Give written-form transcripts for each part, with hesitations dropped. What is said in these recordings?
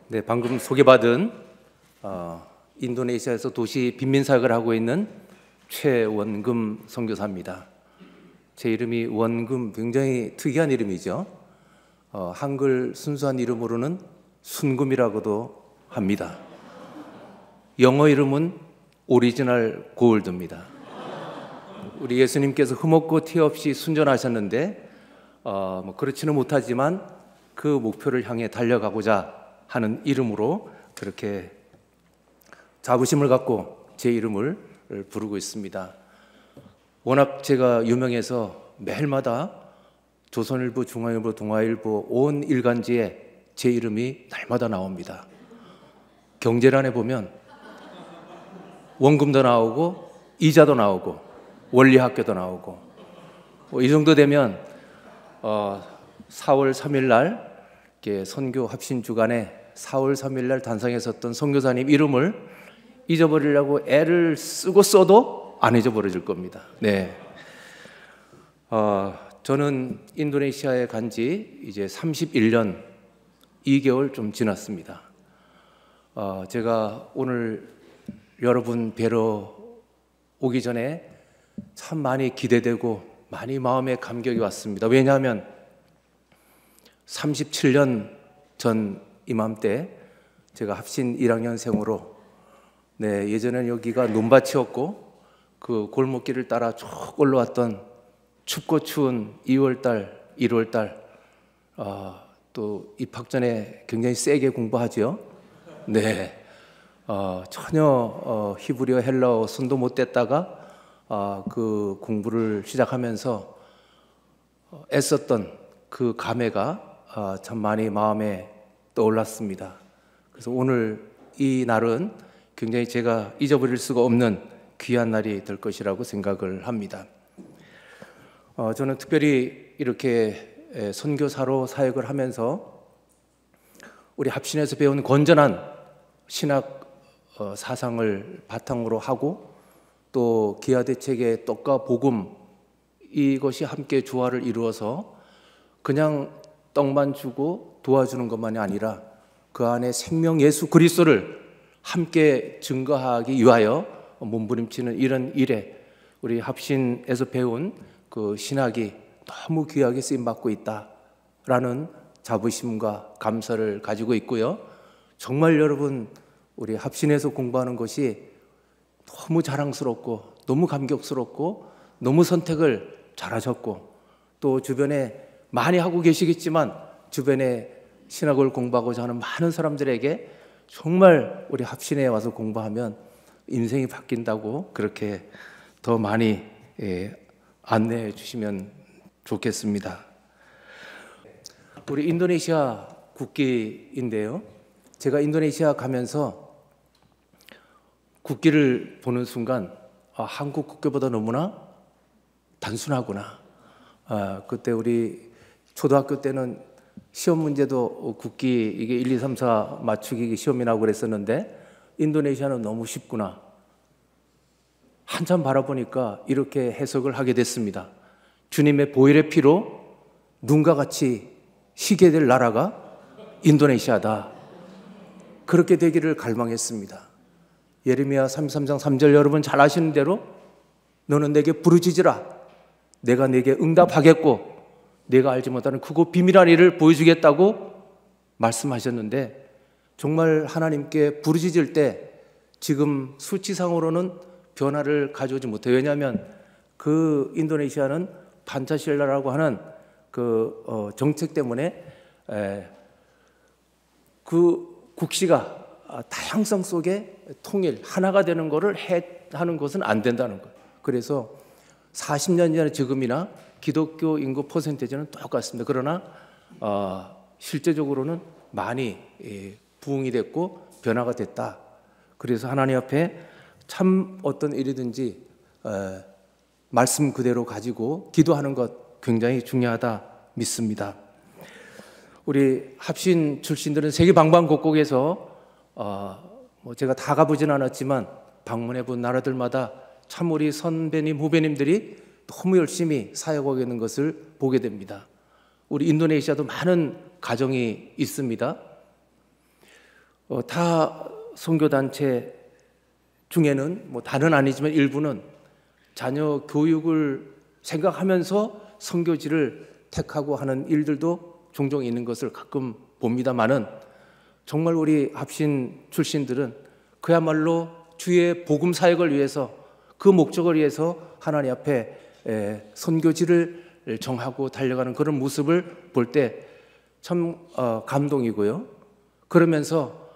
네, 방금 소개받은 인도네시아에서 도시 빈민사역을 하고 있는 최원금 선교사입니다. 제 이름이 원금, 굉장히 특이한 이름이죠. 한글 순수한 이름으로는 순금이라고도 합니다. 영어 이름은 오리지널 골드입니다. 우리 예수님께서 흠없고 티 없이 순전하셨는데 그렇지는 못하지만 그 목표를 향해 달려가고자 하는 이름으로 그렇게 자부심을 갖고 제 이름을 부르고 있습니다. 워낙 제가 유명해서 매일마다 조선일보, 중앙일보, 동아일보 온 일간지에 제 이름이 날마다 나옵니다. 경제란에 보면 원금도 나오고 이자도 나오고 원리학교도 나오고 이 정도 되면 4월 3일 날 선교 합신 주간에 4월 3일 날 단상했었던 선교사님 이름을 잊어버리려고 애를 쓰고 써도 안 잊어버려질 겁니다. 네. 저는 인도네시아에 간 지 이제 31년 2개월 좀 지났습니다. 제가 오늘 여러분 뵈러 오기 전에 참 많이 기대되고 많이 마음에 감격이 왔습니다. 왜냐하면 37년 전 이맘때 제가 합신 1학년생으로 예전에는 여기가 논밭이었고 그 골목길을 따라 쭉 올라왔던 춥고 추운 2월달, 1월달 또 입학 전에 굉장히 세게 공부하죠. 네, 전혀 히브리어, 헬라어 손도 못 댔다가 그 공부를 시작하면서 애썼던 그 감회가 참 많이 마음에 떠올랐습니다. 그래서 오늘 이 날은 굉장히 제가 잊어버릴 수가 없는 귀한 날이 될 것이라고 생각을 합니다. 저는 특별히 이렇게 선교사로 사역을 하면서 우리 합신에서 배운 건전한 신학 사상을 바탕으로 하고 또 기아대책의 떡과 복음 이것이 함께 조화를 이루어서 그냥 떡만 주고 도와주는 것만이 아니라 그 안에 생명 예수 그리스도를 함께 증거하기 위하여 몸부림치는 이런 일에 우리 합신에서 배운 그 신학이 너무 귀하게 쓰임받고 있다라는 자부심과 감사를 가지고 있고요. 정말 여러분 우리 합신에서 공부하는 것이 너무 자랑스럽고 너무 감격스럽고 너무 선택을 잘하셨고 또 주변에 많이 하고 계시겠지만 주변에 신학을 공부하고자 하는 많은 사람들에게 정말 우리 합신에 와서 공부하면 인생이 바뀐다고 그렇게 더 많이 안내해 주시면 좋겠습니다. 우리 인도네시아 국기인데요. 제가 인도네시아 가면서 국기를 보는 순간 한국 국기보다 너무나 단순하구나. 그때 우리 초등학교 때는 시험 문제도 국기 이게 1, 2, 3, 4 맞추기 시험이 나고 그랬었는데 인도네시아는 너무 쉽구나. 한참 바라보니까 이렇게 해석을 하게 됐습니다. 주님의 보혈의 피로 눈과 같이 희게 될 나라가 인도네시아다. 그렇게 되기를 갈망했습니다. 예레미야 33장 3절 여러분 잘 아시는 대로 너는 내게 부르짖으라. 내가 내게 응답하겠고 내가 알지 못하는 크고 비밀한 일을 보여주겠다고 말씀하셨는데 정말 하나님께 부르짖을 때 지금 수치상으로는 변화를 가져오지 못해요. 왜냐하면 그 인도네시아는 판차실라라고 하는 그 정책 때문에 그 국시가 다양성 속에 통일, 하나가 되는 것을 하는 것은 안 된다는 거예요. 그래서 40년 전에 지금이나 기독교 인구 퍼센테이지는 똑같습니다. 그러나 실제적으로는 많이 부흥이 됐고 변화가 됐다. 그래서 하나님 앞에 참 어떤 일이든지 말씀 그대로 가지고 기도하는 것 굉장히 중요하다 믿습니다. 우리 합신 출신들은 세계 방방곡곡에서 제가 다 가보진 않았지만 방문해 본 나라들마다 참 우리 선배님 후배님들이 너무 열심히 사역하고 있는 것을 보게 됩니다. 우리 인도네시아도 많은 가정이 있습니다. 다 선교단체 중에는 뭐 다는 아니지만 일부는 자녀 교육을 생각하면서 선교지를 택하고 하는 일들도 종종 있는 것을 가끔 봅니다만은, 정말 우리 합신 출신들은 그야말로 주의 복음 사역을 위해서, 그 목적을 위해서 하나님 앞에 선교지를 정하고 달려가는 그런 모습을 볼 때 참 감동이고요. 그러면서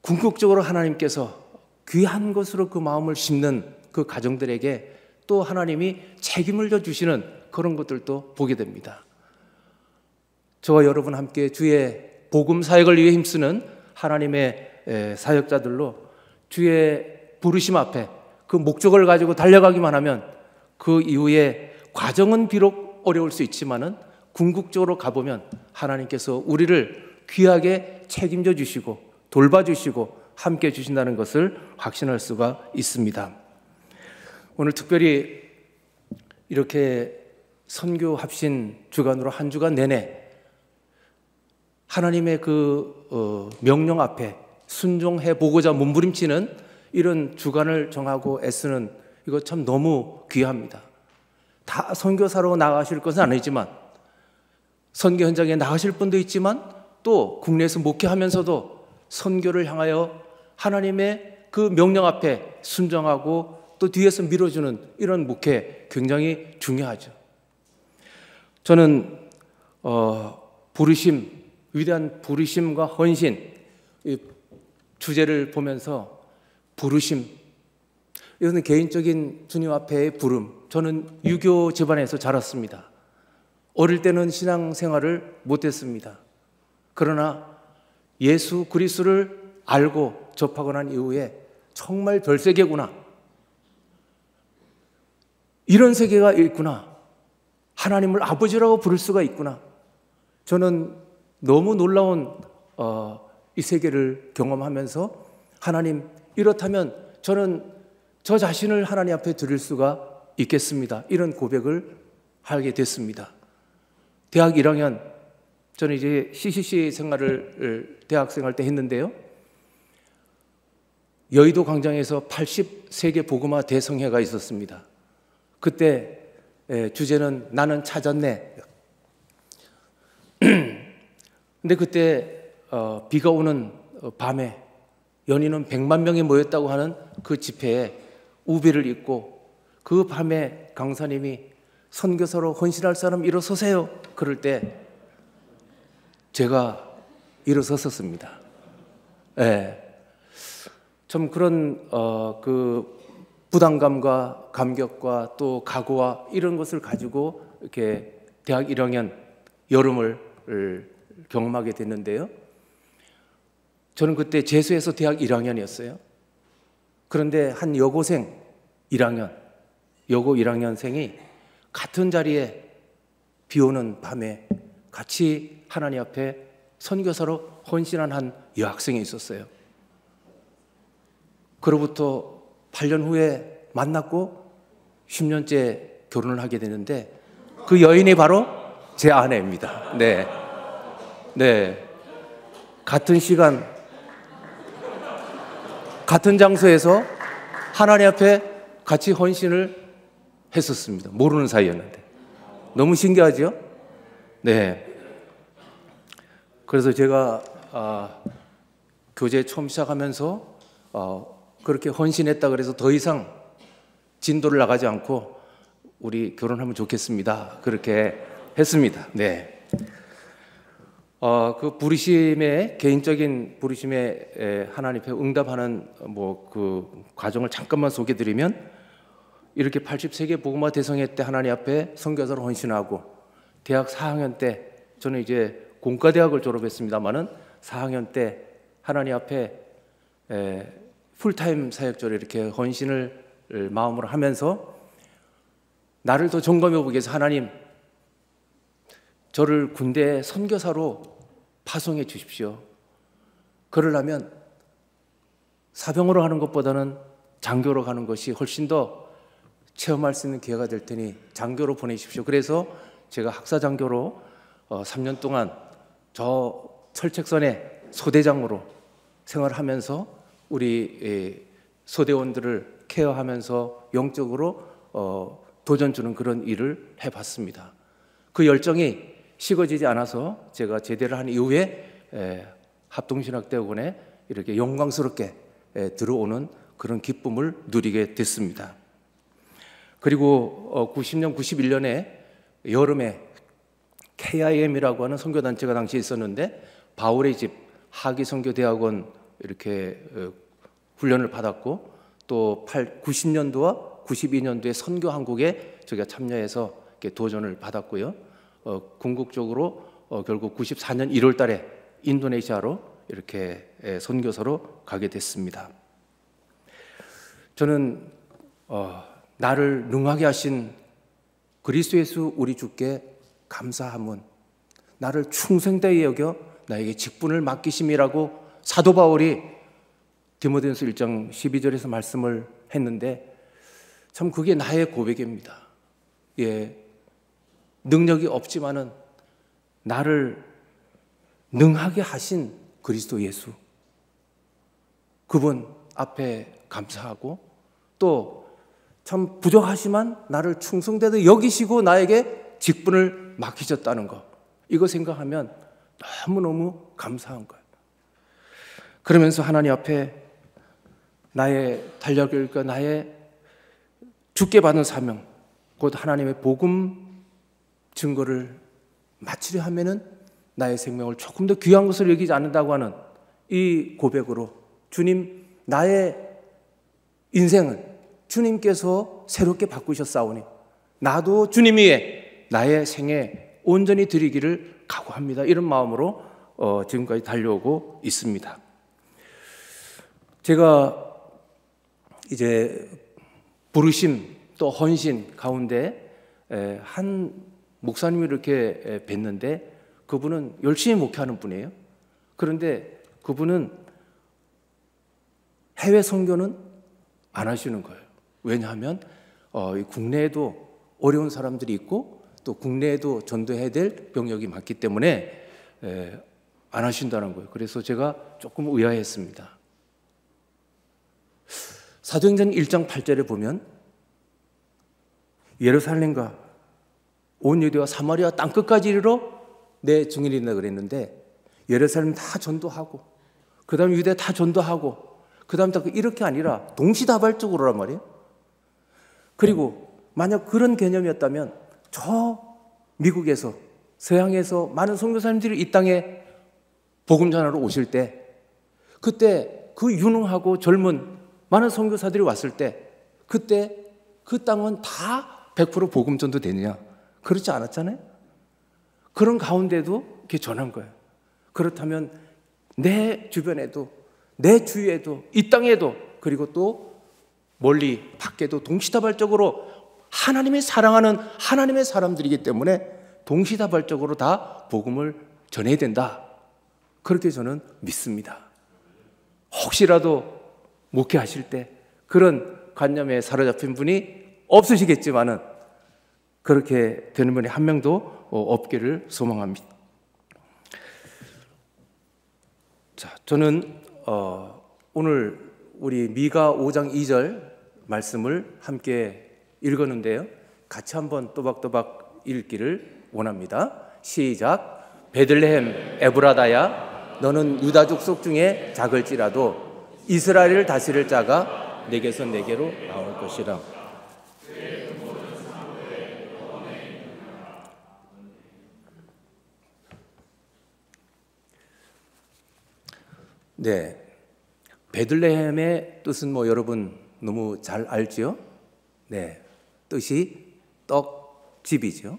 궁극적으로 하나님께서 귀한 것으로 그 마음을 심는 그 가정들에게 또 하나님이 책임을 져주시는 그런 것들도 보게 됩니다. 저와 여러분 함께 주의 복음 사역을 위해 힘쓰는 하나님의 사역자들로 주의 부르심 앞에 그 목적을 가지고 달려가기만 하면 그 이후에 과정은 비록 어려울 수 있지만은 궁극적으로 가보면 하나님께서 우리를 귀하게 책임져 주시고 돌봐주시고 함께 해 주신다는 것을 확신할 수가 있습니다. 오늘 특별히 이렇게 선교 합신 주간으로 한 주간 내내 하나님의 그 명령 앞에 순종해 보고자 몸부림치는 이런 주간을 정하고 애쓰는, 이거 참 너무 귀합니다. 다 선교사로 나가실 것은 아니지만, 선교 현장에 나가실 분도 있지만 또 국내에서 목회하면서도 선교를 향하여 하나님의 그 명령 앞에 순종하고 또 뒤에서 밀어주는 이런 목회 굉장히 중요하죠. 저는 부르심, 위대한 부르심과 헌신, 이 주제를 보면서 부르심, 이거는 개인적인 주님 앞에의 부름. 저는 유교 집안에서 자랐습니다. 어릴 때는 신앙생활을 못했습니다. 그러나 예수 그리스도를 알고 접하고 난 이후에 정말 별세계구나, 이런 세계가 있구나, 하나님을 아버지라고 부를 수가 있구나, 저는 너무 놀라운 이 세계를 경험하면서 하나님, 이렇다면 저는 저 자신을 하나님 앞에 드릴 수가 있겠습니다, 이런 고백을 하게 됐습니다. 대학 1학년, 저는 이제 CCC 생활을 대학생 때 했는데요, 여의도 광장에서 80세계 복음화 대성회가 있었습니다. 그때 주제는 나는 찾았네. 근데 그때 비가 오는 밤에 연인은 100만 명이 모였다고 하는 그 집회에 우비를 입고 그 밤에 강사님이 선교사로 헌신할 사람 일어서세요. 그럴 때 제가 일어섰었습니다. 좀 그런 그 부담감과 감격과 또 각오와 이런 것을 가지고 이렇게 대학 1학년 여름을 경험하게 됐는데요. 저는 그때 재수해서 대학 1학년이었어요. 그런데 한 여고생 1학년, 여고 1학년생이 같은 자리에 비 오는 밤에 같이 하나님 앞에 선교사로 헌신한 한 여학생이 있었어요. 그로부터 8년 후에 만났고 10년째 결혼을 하게 되는데 그 여인이 바로 제 아내입니다. 네. 같은 시간, 같은 장소에서 하나님 앞에 같이 헌신을 했었습니다. 모르는 사이였는데. 너무 신기하죠? 네. 그래서 제가 교제 처음 시작하면서 그렇게 헌신했다 그래서 더 이상 진도를 나가지 않고 우리 결혼하면 좋겠습니다, 그렇게 했습니다. 네. 그 부르심의, 개인적인 부르심에 하나님 앞에 응답하는 그 과정을 잠깐만 소개드리면, 이렇게 80세계 복음화 대성회 때 하나님 앞에 선교사로 헌신하고, 대학 4학년 때, 저는 이제 공과대학을 졸업했습니다마는 4학년 때 하나님 앞에 풀타임 사역자로 이렇게 헌신을 마음으로 하면서 나를 더 점검해 보기 위해서, 하나님, 저를 군대 선교사로 파송해 주십시오. 그러려면 사병으로 가는 것보다는 장교로 가는 것이 훨씬 더 체험할 수 있는 기회가 될 테니 장교로 보내십시오. 그래서 제가 학사장교로 3년 동안 저 철책선에 소대장으로 생활하면서 우리 소대원들을 케어하면서 영적으로 도전 주는 그런 일을 해봤습니다. 그 열정이 식어지지 않아서 제가 제대를 한 이후에 합동신학대학원에 이렇게 영광스럽게 들어오는 그런 기쁨을 누리게 됐습니다. 그리고 90년, 91년에 여름에 KIM이라고 하는 선교단체가 당시에 있었는데 바울의 집 하기선교대학원 이렇게 훈련을 받았고 또 90년도와 92년도에 선교한국에 저희가 참여해서 이렇게 도전을 받았고요. 궁극적으로 결국 94년 1월 달에 인도네시아로 이렇게 선교사로 가게 됐습니다. 저는 나를 능하게 하신 그리스도 예수 우리 주께 감사함은 나를 충성되이 여겨 나에게 직분을 맡기심이라고 사도 바울이 디모데전서 1장 12절에서 말씀을 했는데 참 그게 나의 고백입니다. 능력이 없지만은 나를 능하게 하신 그리스도 예수, 그분 앞에 감사하고 또 참 부족하지만 나를 충성되도 여기시고 나에게 직분을 맡기셨다는 것, 이거 생각하면 너무너무 감사한 거예요. 그러면서 하나님 앞에 나의 달려길과 나의 주께 받은 사명, 곧 하나님의 복음 증거를 마치려 하면은 나의 생명을 조금 더 귀한 것을 여기지 않는다고 하는 이 고백으로 주님, 나의 인생을 주님께서 새롭게 바꾸셨사오니 나도 주님 위에 나의 생애 온전히 드리기를 각오합니다. 이런 마음으로 지금까지 달려오고 있습니다. 제가 이제 부르심 또 헌신 가운데 한 목사님을 이렇게 뵀는데 그분은 열심히 목회하는 분이에요. 그런데 그분은 해외 선교는 안 하시는 거예요. 왜냐하면 국내에도 어려운 사람들이 있고 또 국내에도 전도해야 될 병력이 많기 때문에 안 하신다는 거예요. 그래서 제가 조금 의아했습니다. 사도행전 1장 8절에 보면 예루살렘과 온 유대와 사마리아 땅끝까지 이르러 내 증인이다 그랬는데 예루살렘 다 전도하고 그 다음 유대 다 전도하고 그 다음 다 이렇게 아니라 동시다발적으로란 말이에요. 그리고 만약 그런 개념이었다면 저 미국에서 서양에서 많은 선교사님들이 이 땅에 복음 전하러 오실 때 그때 그 유능하고 젊은 많은 선교사들이 왔을 때 그때 그 땅은 다 100% 복음 전도 되느냐? 그렇지 않았잖아요. 그런 가운데도 이렇게 전한 거예요. 그렇다면 내 주변에도 내 주위에도 이 땅에도 그리고 또 멀리 밖에도 동시다발적으로 하나님이 사랑하는 하나님의 사람들이기 때문에 동시다발적으로 다 복음을 전해야 된다. 그렇게 저는 믿습니다. 혹시라도 목회하실 때 그런 관념에 사로잡힌 분이 없으시겠지만은 그렇게 되는 분이 한 명도 없기를 소망합니다. 자, 저는 오늘 우리 미가 5장 2절 말씀을 함께 읽었는데요. 같이 한번 또박또박 읽기를 원합니다. 시작. 베들레헴 에브라다야, 너는 유다 족속 중에 작을지라도 이스라엘을 다스릴 자가 내게서 내게로 나올 것이라. 네, 베들레헴의 뜻은 여러분 너무 잘 알지요? 네, 뜻이 떡집이죠.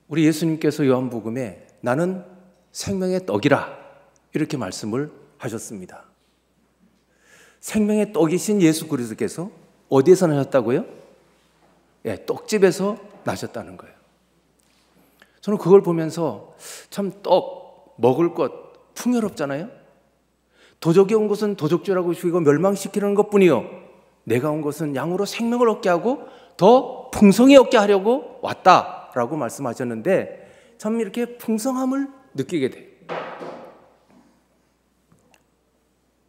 우리 예수님께서 요한복음에 나는 생명의 떡이라 이렇게 말씀을 하셨습니다. 생명의 떡이신 예수 그리스도께서 어디에서 나셨다고요? 예, 떡집에서 나셨다는 거예요. 저는 그걸 보면서 참 떡, 먹을 것 풍요롭잖아요. 도적이 온 것은 도적질하고 죽이고 멸망시키는 것뿐이요, 내가 온 것은 양으로 생명을 얻게 하고 더 풍성히 얻게 하려고 왔다라고 말씀하셨는데 참 이렇게 풍성함을 느끼게 돼요.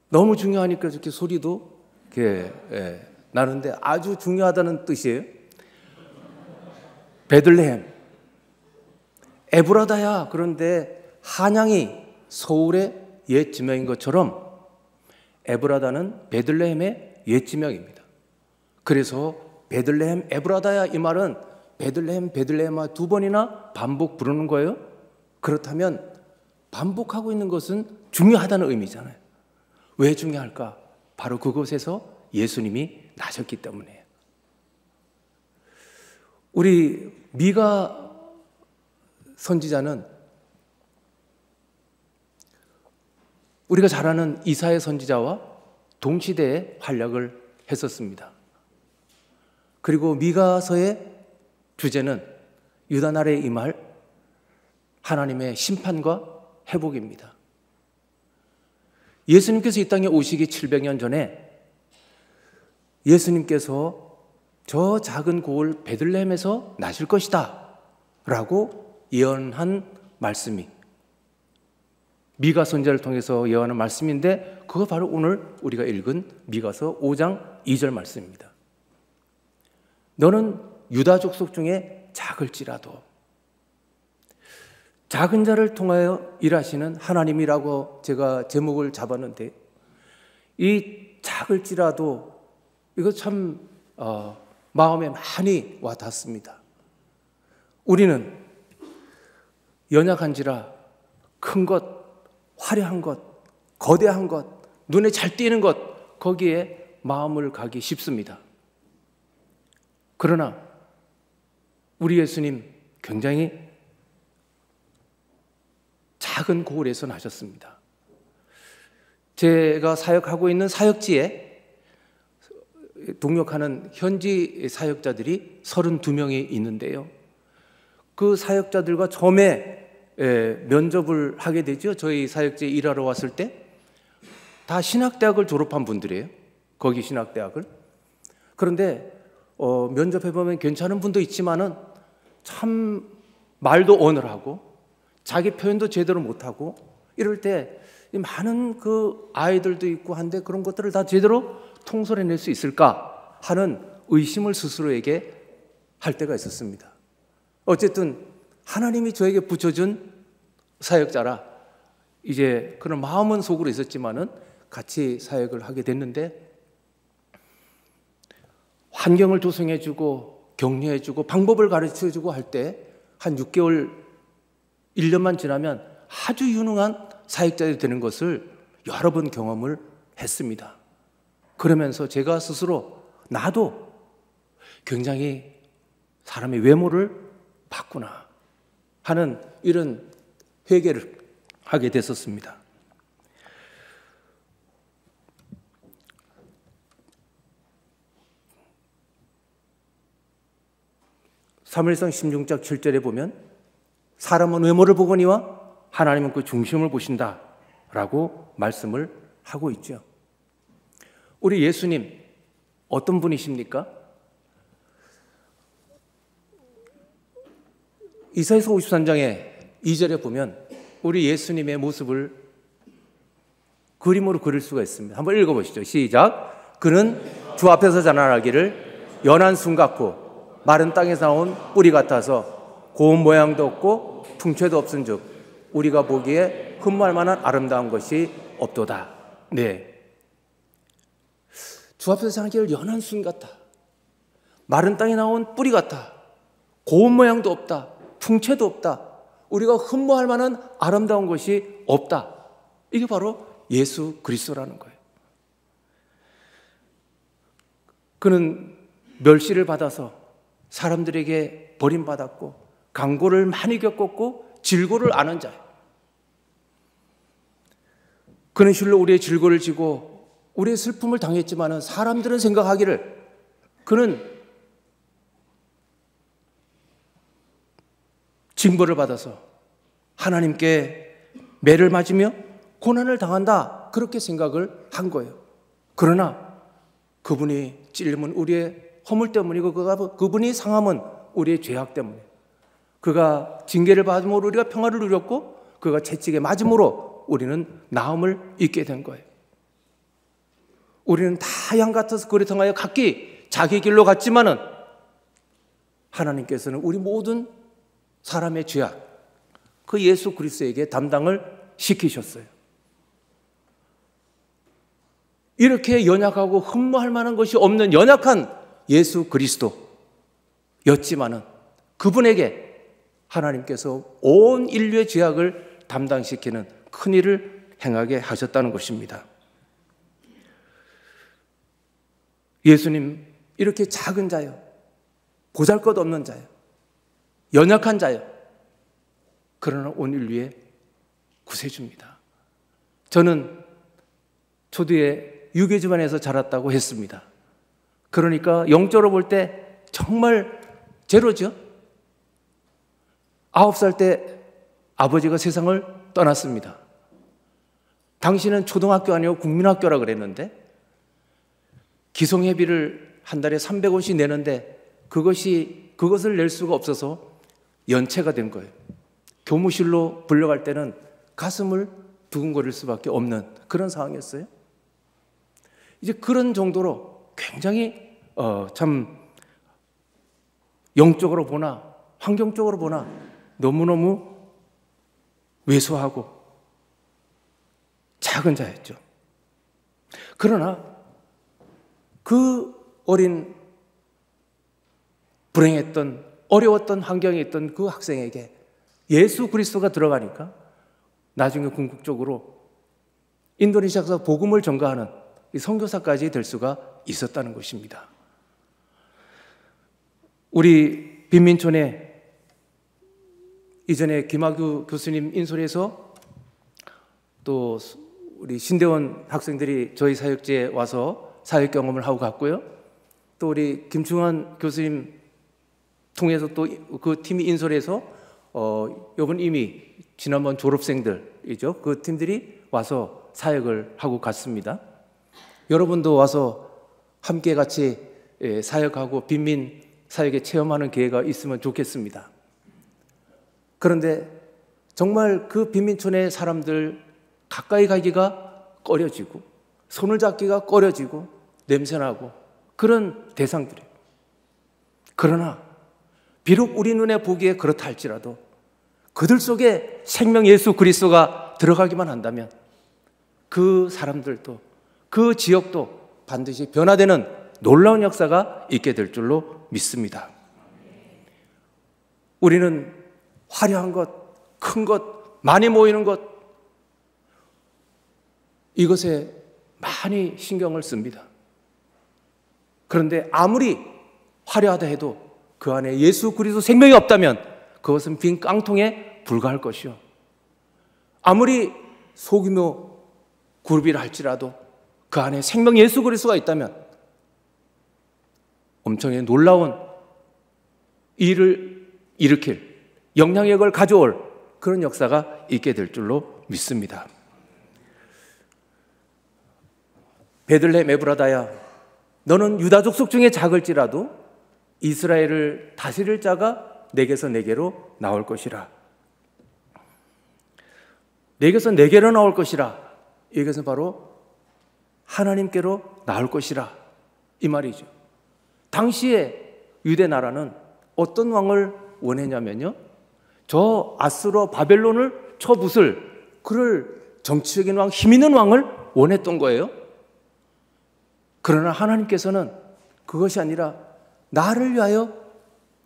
너무 중요하니까 이렇게 소리도 이렇게 나는데 아주 중요하다는 뜻이에요. 베들레헴, 에브라다야. 그런데 한양이 서울의 옛 지명인 것처럼 에브라다는 베들레헴의 옛 지명입니다. 그래서 베들레헴 에브라다야 이 말은 베들레헴 베들레헴아 두 번이나 반복 부르는 거예요. 그렇다면 반복하고 있는 것은 중요하다는 의미잖아요. 왜 중요할까? 바로 그곳에서 예수님이 나셨기 때문이에요. 우리 미가 선지자는 우리가 잘 아는 이사야 선지자와 동시대에 활약을 했었습니다. 그리고 미가서의 주제는 유다 나라에 임할 하나님의 심판과 회복입니다. 예수님께서 이 땅에 오시기 700년 전에 예수님께서 저 작은 고을 베들레헴에서 나실 것이다 라고 예언한 말씀이 미가 선지자를 통해서 예언한 말씀인데 그거 바로 오늘 우리가 읽은 미가서 5장 2절 말씀입니다. 너는 유다 족속 중에 작을지라도, 작은 자를 통하여 일하시는 하나님이라고 제가 제목을 잡았는데 이 작을지라도 이거 참 마음에 많이 와 닿습니다. 우리는 연약한지라 큰 것, 화려한 것, 거대한 것, 눈에 잘 띄는 것 거기에 마음을 가기 쉽습니다. 그러나 우리 예수님 굉장히 작은 고을에서 나셨습니다. 제가 사역하고 있는 사역지에 동역하는 현지 사역자들이 32명이 있는데요. 그 사역자들과 처음에 면접을 하게 되죠. 저희 사역지에 일하러 왔을 때 다 신학대학을 졸업한 분들이에요. 거기 신학대학을. 그런데 면접해보면 괜찮은 분도 있지만은 참 말도 어눌하고 자기 표현도 제대로 못하고 이럴 때 많은 그 아이들도 있고 한데 그런 것들을 다 제대로 통솔해낼 수 있을까 하는 의심을 스스로에게 할 때가 있었습니다. 어쨌든 하나님이 저에게 붙여준 사역자라 이제 그런 마음은 속으로 있었지만은 같이 사역을 하게 됐는데 환경을 조성해주고 격려해주고 방법을 가르쳐주고 할 때 한 6개월 1년만 지나면 아주 유능한 사역자들이 되는 것을 여러 번 경험을 했습니다. 그러면서 제가 스스로 나도 굉장히 사람의 외모를 봤구나 하는 이런 회개를 하게 됐었습니다. 사무엘상 16장 7절에 보면 사람은 외모를 보거니와 하나님은 그 중심을 보신다 라고 말씀을 하고 있죠. 우리 예수님 어떤 분이십니까? 이사야서 53장에 2절에 보면 우리 예수님의 모습을 그림으로 그릴 수가 있습니다. 한번 읽어보시죠. 시작. 그는 주 앞에서 자라나기를 연한 순 같고 마른 땅에서 나온 뿌리 같아서 고운 모양도 없고 풍채도 없은즉 우리가 보기에 흠모할 만한 아름다운 것이 없도다. 네, 주 앞에서 자라나기를 연한 순 같아, 마른 땅에 나온 뿌리 같아, 고운 모양도 없다, 풍채도 없다, 우리가 흠모할 만한 아름다운 것이 없다. 이게 바로 예수 그리스도라는 거예요. 그는 멸시를 받아서 사람들에게 버림받았고 강고를 많이 겪었고 질고를 아는 자예요. 그는 실로 우리의 질고를 지고 우리의 슬픔을 당했지만 사람들은 생각하기를 그는 징벌을 받아서 하나님께 매를 맞으며 고난을 당한다 그렇게 생각을 한 거예요. 그러나 그분이 찔림은 우리의 허물 때문이고 그분이 상함은 우리의 죄악 때문에, 그가 징계를 받음으로 우리가 평화를 누렸고 그가 채찍에 맞음으로 우리는 나음을 입게 된 거예요. 우리는 다 양 같아서 그리 통하여 각기 자기 길로 갔지만은 하나님께서는 우리 모든 사람의 죄악, 그 예수 그리스도에게 담당을 시키셨어요. 이렇게 연약하고 흠모할 만한 것이 없는 연약한 예수 그리스도였지만은 그분에게 하나님께서 온 인류의 죄악을 담당시키는 큰 일을 행하게 하셨다는 것입니다. 예수님 이렇게 작은 자요, 보잘것없는 자요, 연약한 자요, 그러나 온 인류의 구세주입니다. 저는 초대에 유교 집안에서 자랐다고 했습니다. 그러니까 영적으로 볼 때 정말 제로죠. 9살 때 아버지가 세상을 떠났습니다. 당시는 초등학교 아니고 국민학교라 그랬는데 기성회비를 한 달에 300원씩 내는데 그것을 낼 수가 없어서 연체가 된 거예요. 교무실로 불려갈 때는 가슴을 두근거릴 수밖에 없는 그런 상황이었어요. 이제 그런 정도로 굉장히 참 영적으로 보나 환경적으로 보나 너무너무 왜소하고 작은 자였죠. 그러나 그 어린 불행했던 어려웠던 환경에 있던 그 학생에게 예수 그리스도가 들어가니까 나중에 궁극적으로 인도네시아에서 복음을 전가하는 선교사까지 될 수가 있었다는 것입니다. 우리 빈민촌에 이전에 김학규 교수님 인솔에서 또 우리 신대원 학생들이 저희 사역지에 와서 사역 경험을 하고 갔고요. 또 우리 김충환 교수님 통해서 또 그 팀이 인솔해서 이번 이미 지난번 졸업생들이죠. 그 팀들이 와서 사역을 하고 갔습니다. 여러분도 와서 함께 같이 사역하고 빈민 사역에 체험하는 기회가 있으면 좋겠습니다. 그런데 정말 그 빈민촌의 사람들 가까이 가기가 꺼려지고 손을 잡기가 꺼려지고 냄새나고 그런 대상들이에요. 그러나 비록 우리 눈에 보기에 그렇다 할지라도 그들 속에 생명 예수 그리스도가 들어가기만 한다면 그 사람들도 그 지역도 반드시 변화되는 놀라운 역사가 있게 될 줄로 믿습니다. 우리는 화려한 것, 큰 것, 많이 모이는 것, 이것에 많이 신경을 씁니다. 그런데 아무리 화려하다 해도 그 안에 예수 그리스도 생명이 없다면 그것은 빈 깡통에 불과할 것이요. 아무리 소규모 그룹이라 할지라도 그 안에 생명 예수 그리스도가 있다면 엄청나게 놀라운 일을 일으킬 영향력을 가져올 그런 역사가 있게 될 줄로 믿습니다. 베들레헴 에브라다야, 너는 유다 족속 중에 작을지라도 이스라엘을 다스릴 자가 내게서 내게로 나올 것이라. 내게서 내게로 나올 것이라. 이것은 바로 하나님께로 나올 것이라 이 말이죠. 당시에 유대 나라는 어떤 왕을 원했냐면요, 저 아수르 바벨론을 쳐부술 그를 정치적인 왕, 힘 있는 왕을 원했던 거예요. 그러나 하나님께서는 그것이 아니라 나를 위하여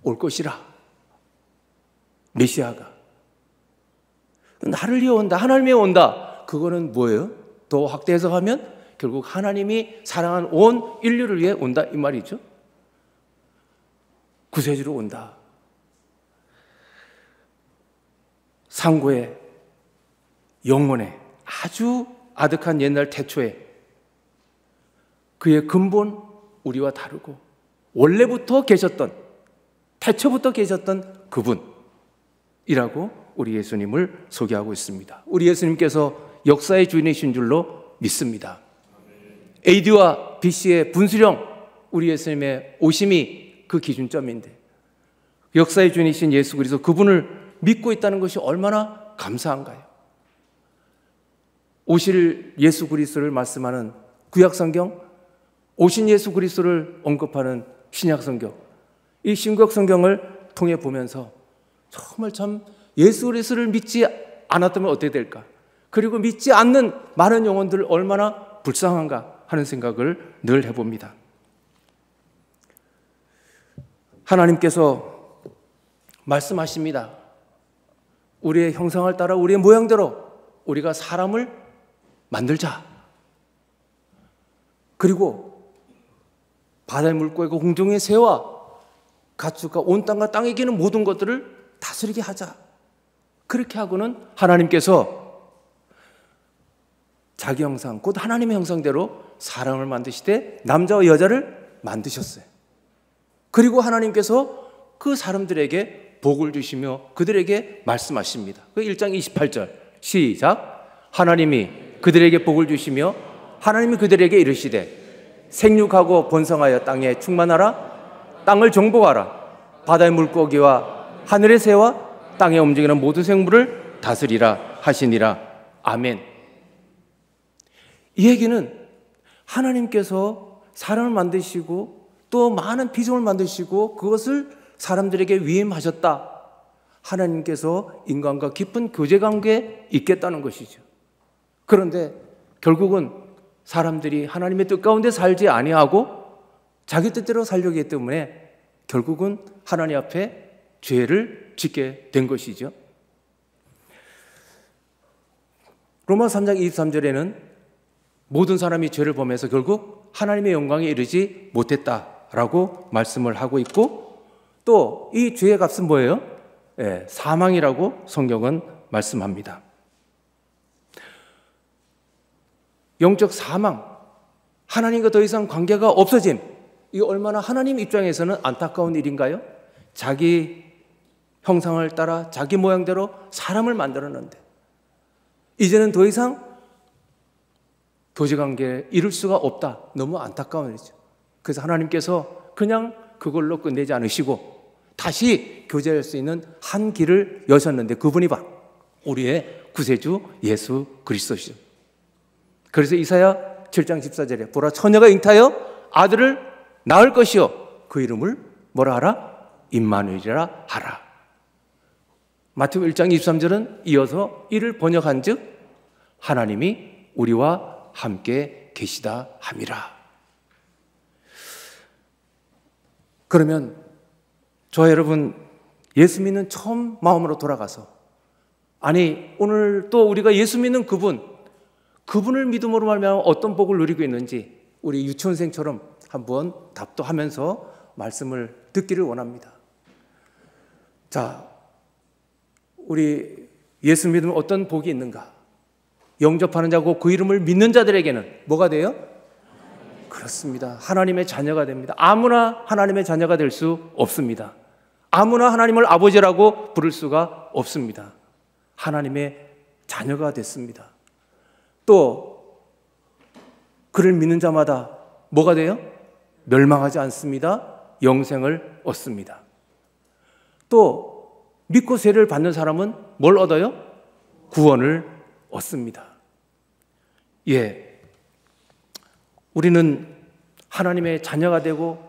올 것이라. 메시아가 나를 위해 온다, 하나님 위해 온다. 그거는 뭐예요? 더 확대 해석하면 결국 하나님이 사랑한 온 인류를 위해 온다 이 말이죠. 구세주로 온다. 상고의 영혼의 아주 아득한 옛날 태초에 그의 근본 우리와 다르고 원래부터 계셨던, 태초부터 계셨던 그분이라고 우리 예수님을 소개하고 있습니다. 우리 예수님께서 역사의 주인이신 줄로 믿습니다. AD와 BC의 분수령, 우리 예수님의 오심이 그 기준점인데 역사의 주인이신 예수 그리스도 그분을 믿고 있다는 것이 얼마나 감사한가요? 오실 예수 그리스도를 말씀하는 구약 성경 오신 예수 그리스도를 언급하는 신약 성경, 이 신약 성경을 통해 보면서 정말 참 예수 그리스도를 믿지 않았다면 어떻게 될까? 그리고 믿지 않는 많은 영혼들 얼마나 불쌍한가 하는 생각을 늘 해봅니다. 하나님께서 말씀하십니다. 우리의 형상을 따라 우리의 모양대로 우리가 사람을 만들자. 그리고 바다의 물고기와 공중의 새와 가축과 온 땅과 땅에 기는 모든 것들을 다스리게 하자. 그렇게 하고는 하나님께서 자기 형상, 곧 하나님의 형상대로 사람을 만드시되 남자와 여자를 만드셨어요. 그리고 하나님께서 그 사람들에게 복을 주시며 그들에게 말씀하십니다. 그 1장 28절 시작. 하나님이 그들에게 복을 주시며 하나님이 그들에게 이르시되 생육하고 번성하여 땅에 충만하라. 땅을 정복하라. 바다의 물고기와 하늘의 새와 땅에 움직이는 모든 생물을 다스리라 하시니라. 아멘. 이 얘기는 하나님께서 사람을 만드시고 또 많은 피조물 만드시고 그것을 사람들에게 위임하셨다. 하나님께서 인간과 깊은 교제관계에 있겠다는 것이죠. 그런데 결국은 사람들이 하나님의 뜻 가운데 살지 아니하고 자기 뜻대로 살려고 하기 때문에 결국은 하나님 앞에 죄를 짓게 된 것이죠. 로마서 3장 23절에는 모든 사람이 죄를 범해서 결국 하나님의 영광에 이르지 못했다라고 말씀을 하고 있고 또 이 죄의 값은 뭐예요? 사망이라고 성경은 말씀합니다. 영적 사망, 하나님과 더 이상 관계가 없어짐, 이거 얼마나 하나님 입장에서는 안타까운 일인가요? 자기 형상을 따라 자기 모양대로 사람을 만들었는데 이제는 더 이상 교제관계에 이룰 수가 없다. 너무 안타까운 일이죠. 그래서 하나님께서 그냥 그걸로 끝내지 않으시고 다시 교제할 수 있는 한 길을 여셨는데 그분이 바로 우리의 구세주 예수 그리스도시죠. 그래서 이사야 7장 14절에 보라 처녀가 잉타하여 아들을 낳을 것이요 그 이름을 뭐라 하라? 임마누엘이라 하라. 마태복음 1장 23절은 이어서 이를 번역한 즉 하나님이 우리와 함께 계시다 함이라. 그러면 저와 여러분 예수 믿는 처음 마음으로 돌아가서 아니 오늘 또 우리가 예수 믿는 그분을 믿음으로 말미암아 어떤 복을 누리고 있는지 우리 유치원생처럼 한번 답도하면서 말씀을 듣기를 원합니다. 자, 우리 예수 믿으면 어떤 복이 있는가? 영접하는 자고 그 이름을 믿는 자들에게는 뭐가 돼요? 그렇습니다. 하나님의 자녀가 됩니다. 아무나 하나님의 자녀가 될 수 없습니다. 아무나 하나님을 아버지라고 부를 수가 없습니다. 하나님의 자녀가 됐습니다. 또 그를 믿는 자마다 뭐가 돼요? 멸망하지 않습니다. 영생을 얻습니다. 또 믿고 세례를 받는 사람은 뭘 얻어요? 구원을 얻습니다. 예, 우리는 하나님의 자녀가 되고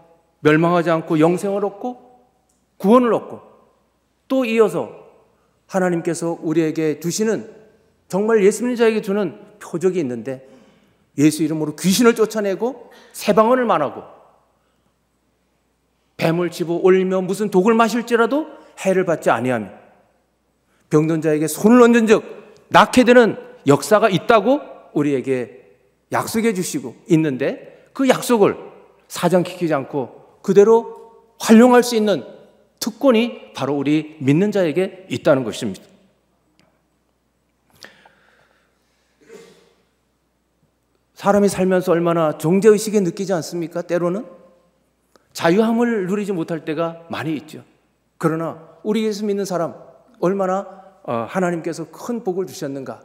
멸망하지 않고 영생을 얻고 구원을 얻고 또 이어서 하나님께서 우리에게 주시는 정말 예수 믿는 자에게 주는 표적이 있는데 예수 이름으로 귀신을 쫓아내고 세방언을 말하고 뱀을 집어 올리며 무슨 독을 마실지라도 해를 받지 아니하며 병든 자에게 손을 얹은 즉 낫게 되는 역사가 있다고 우리에게 약속해 주시고 있는데 그 약속을 사정키키지 않고 그대로 활용할 수 있는 특권이 바로 우리 믿는 자에게 있다는 것입니다. 사람이 살면서 얼마나 존재의식에 느끼지 않습니까? 때로는 자유함을 누리지 못할 때가 많이 있죠. 그러나 우리 예수 믿는 사람 얼마나 하나님께서 큰 복을 주셨는가.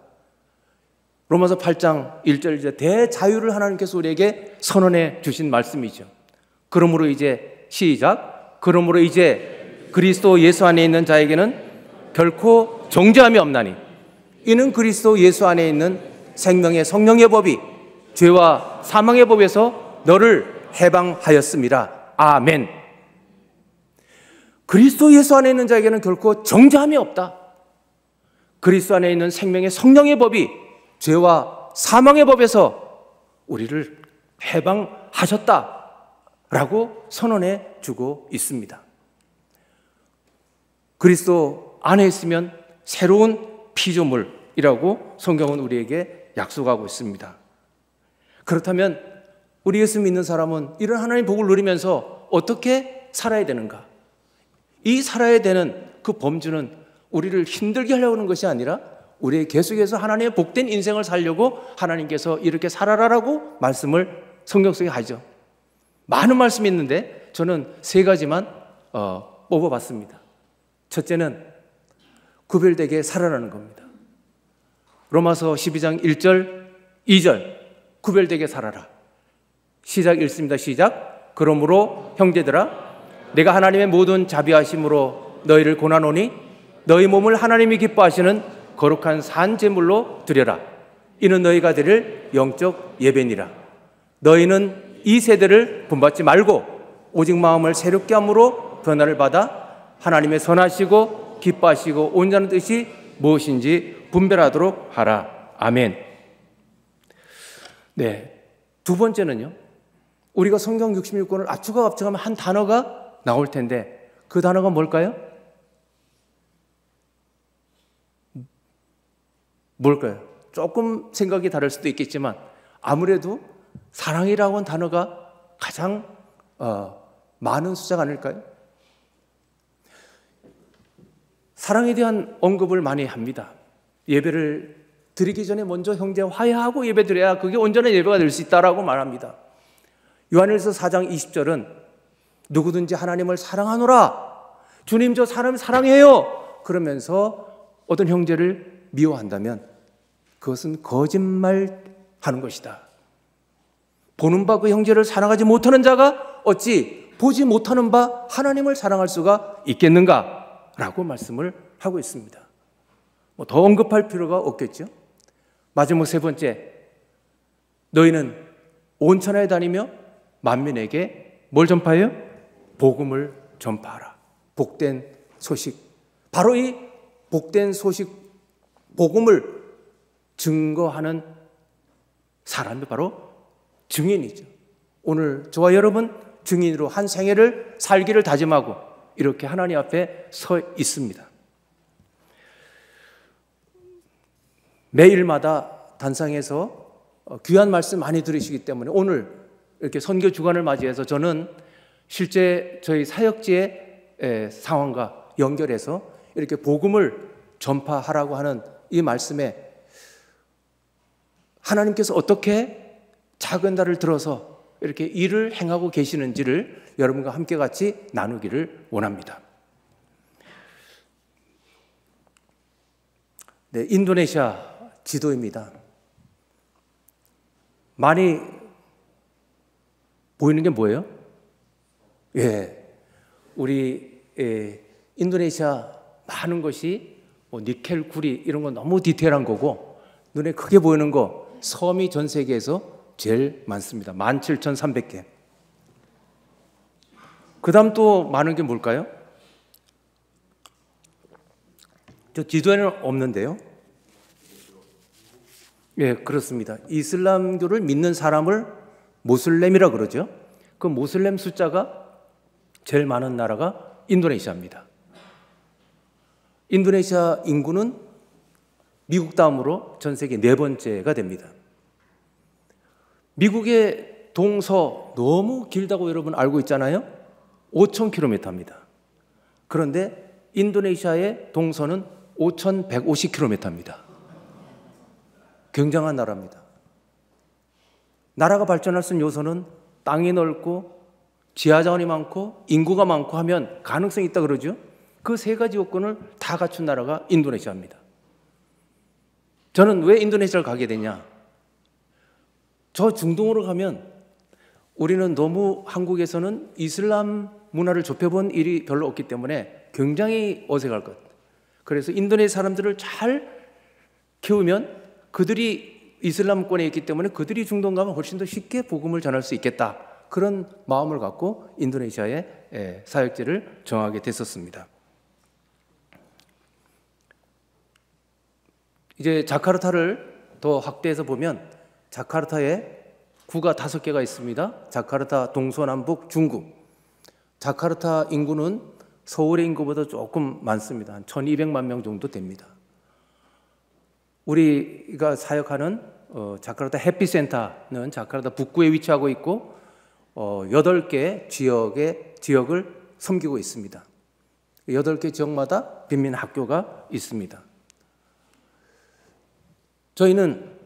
로마서 8장 1절 이제 대자유를 하나님께서 우리에게 선언해 주신 말씀이죠. 그러므로 이제 시작. 그러므로 이제 그리스도 예수 안에 있는 자에게는 결코 정죄함이 없나니 이는 그리스도 예수 안에 있는 생명의 성령의 법이 죄와 사망의 법에서 너를 해방하였습니다. 아멘. 그리스도 예수 안에 있는 자에게는 결코 정죄함이 없다. 그리스도 안에 있는 생명의 성령의 법이 죄와 사망의 법에서 우리를 해방하셨다라고 선언해 주고 있습니다. 그리스도 안에 있으면 새로운 피조물이라고 성경은 우리에게 약속하고 있습니다. 그렇다면 우리 예수 믿는 사람은 이런 하나님의 복을 누리면서 어떻게 살아야 되는가? 이 살아야 되는 그 범주는 우리를 힘들게 하려고 하는 것이 아니라 우리의 계속해서 하나님의 복된 인생을 살려고 하나님께서 이렇게 살아라라고 말씀을 성경 속에 하죠. 많은 말씀이 있는데 저는 세 가지만 뽑아봤습니다. 첫째는 구별되게 살아라는 겁니다. 로마서 12장 1절 2절 구별되게 살아라. 시작 읽습니다. 시작. 그러므로 형제들아 내가 하나님의 모든 자비하심으로 너희를 고난하노니 너희 몸을 하나님이 기뻐하시는 거룩한 산 제물로 드려라. 이는 너희가 드릴 영적 예배니라. 너희는 이 세대를 본받지 말고 오직 마음을 새롭게 함으로 변화를 받아 하나님의 선하시고 기뻐하시고 온전한 뜻이 무엇인지 분별하도록 하라. 아멘. 네, 두 번째는요. 우리가 성경 66권을 압축하고 압축하면 한 단어가 나올 텐데 그 단어가 뭘까요? 뭘까요? 조금 생각이 다를 수도 있겠지만 아무래도 사랑이라고 하는 단어가 가장 많은 숫자가 아닐까요? 사랑에 대한 언급을 많이 합니다. 예배를 드리기 전에 먼저 형제와 화해하고 예배 드려야 그게 온전한 예배가 될 수 있다라고 말합니다. 요한일서 4장 20절은 누구든지 하나님을 사랑하노라. 주님 저 사람 사랑해요. 그러면서 어떤 형제를 미워한다면 그것은 거짓말하는 것이다. 보는 바 그 형제를 사랑하지 못하는 자가 어찌 보지 못하는 바 하나님을 사랑할 수가 있겠는가? 라고 말씀을 하고 있습니다. 더 언급할 필요가 없겠죠. 마지막 세 번째, 너희는 온 천하에 다니며 만민에게 뭘 전파해요? 복음을 전파하라. 복된 소식. 바로 이 복된 소식, 복음을 증거하는 사람이 바로 증인이죠. 오늘 저와 여러분 증인으로 한 생애를 살기를 다짐하고 이렇게 하나님 앞에 서 있습니다. 매일마다 단상에서 귀한 말씀 많이 들으시기 때문에 오늘 이렇게 선교 주간을 맞이해서 저는 실제 저희 사역지의 상황과 연결해서 이렇게 복음을 전파하라고 하는 이 말씀에 하나님께서 어떻게 작은 달을 들어서 이렇게 일을 행하고 계시는지를 여러분과 함께 같이 나누기를 원합니다. 네, 인도네시아 지도입니다. 많이 보이는 게 뭐예요? 우리 인도네시아 많은 것이 니켈, 구리 이런 건 너무 디테일한 거고 눈에 크게 보이는 거 섬이 전 세계에서 제일 많습니다. 17,300개. 그 다음 또 많은 게 뭘까요? 저 지도에는 없는데요. 그렇습니다. 이슬람교를 믿는 사람을 모슬렘이라 그러죠. 그 모슬렘 숫자가 제일 많은 나라가 인도네시아입니다. 인도네시아 인구는 미국 다음으로 전 세계 네 번째가 됩니다. 미국의 동서 너무 길다고 여러분 알고 있잖아요. 5,000km입니다. 그런데 인도네시아의 동서는 5,150km입니다. 굉장한 나라입니다. 나라가 발전할 수 있는 요소는 땅이 넓고 지하자원이 많고 인구가 많고 하면 가능성이 있다 그러죠. 그 세 가지 요건을 다 갖춘 나라가 인도네시아입니다. 저는 왜 인도네시아를 가게 되냐? 저 중동으로 가면 우리는 너무 한국에서는 이슬람 문화를 접해본 일이 별로 없기 때문에 굉장히 어색할 것. 그래서 인도네시아 사람들을 잘 키우면 그들이 이슬람권에 있기 때문에 그들이 중동 가면 훨씬 더 쉽게 복음을 전할 수 있겠다. 그런 마음을 갖고 인도네시아의 사역지를 정하게 됐었습니다. 이제 자카르타를 더 확대해서 보면 자카르타에 구가 5개가 있습니다. 자카르타 동서남북 중구. 자카르타 인구는 서울의 인구보다 조금 많습니다. 한 1200만 명 정도 됩니다. 우리가 사역하는 자카르타 해피센터는 자카르타 북구에 위치하고 있고 8개 지역을 섬기고 있습니다. 8개 지역마다 빈민 학교가 있습니다. 저희는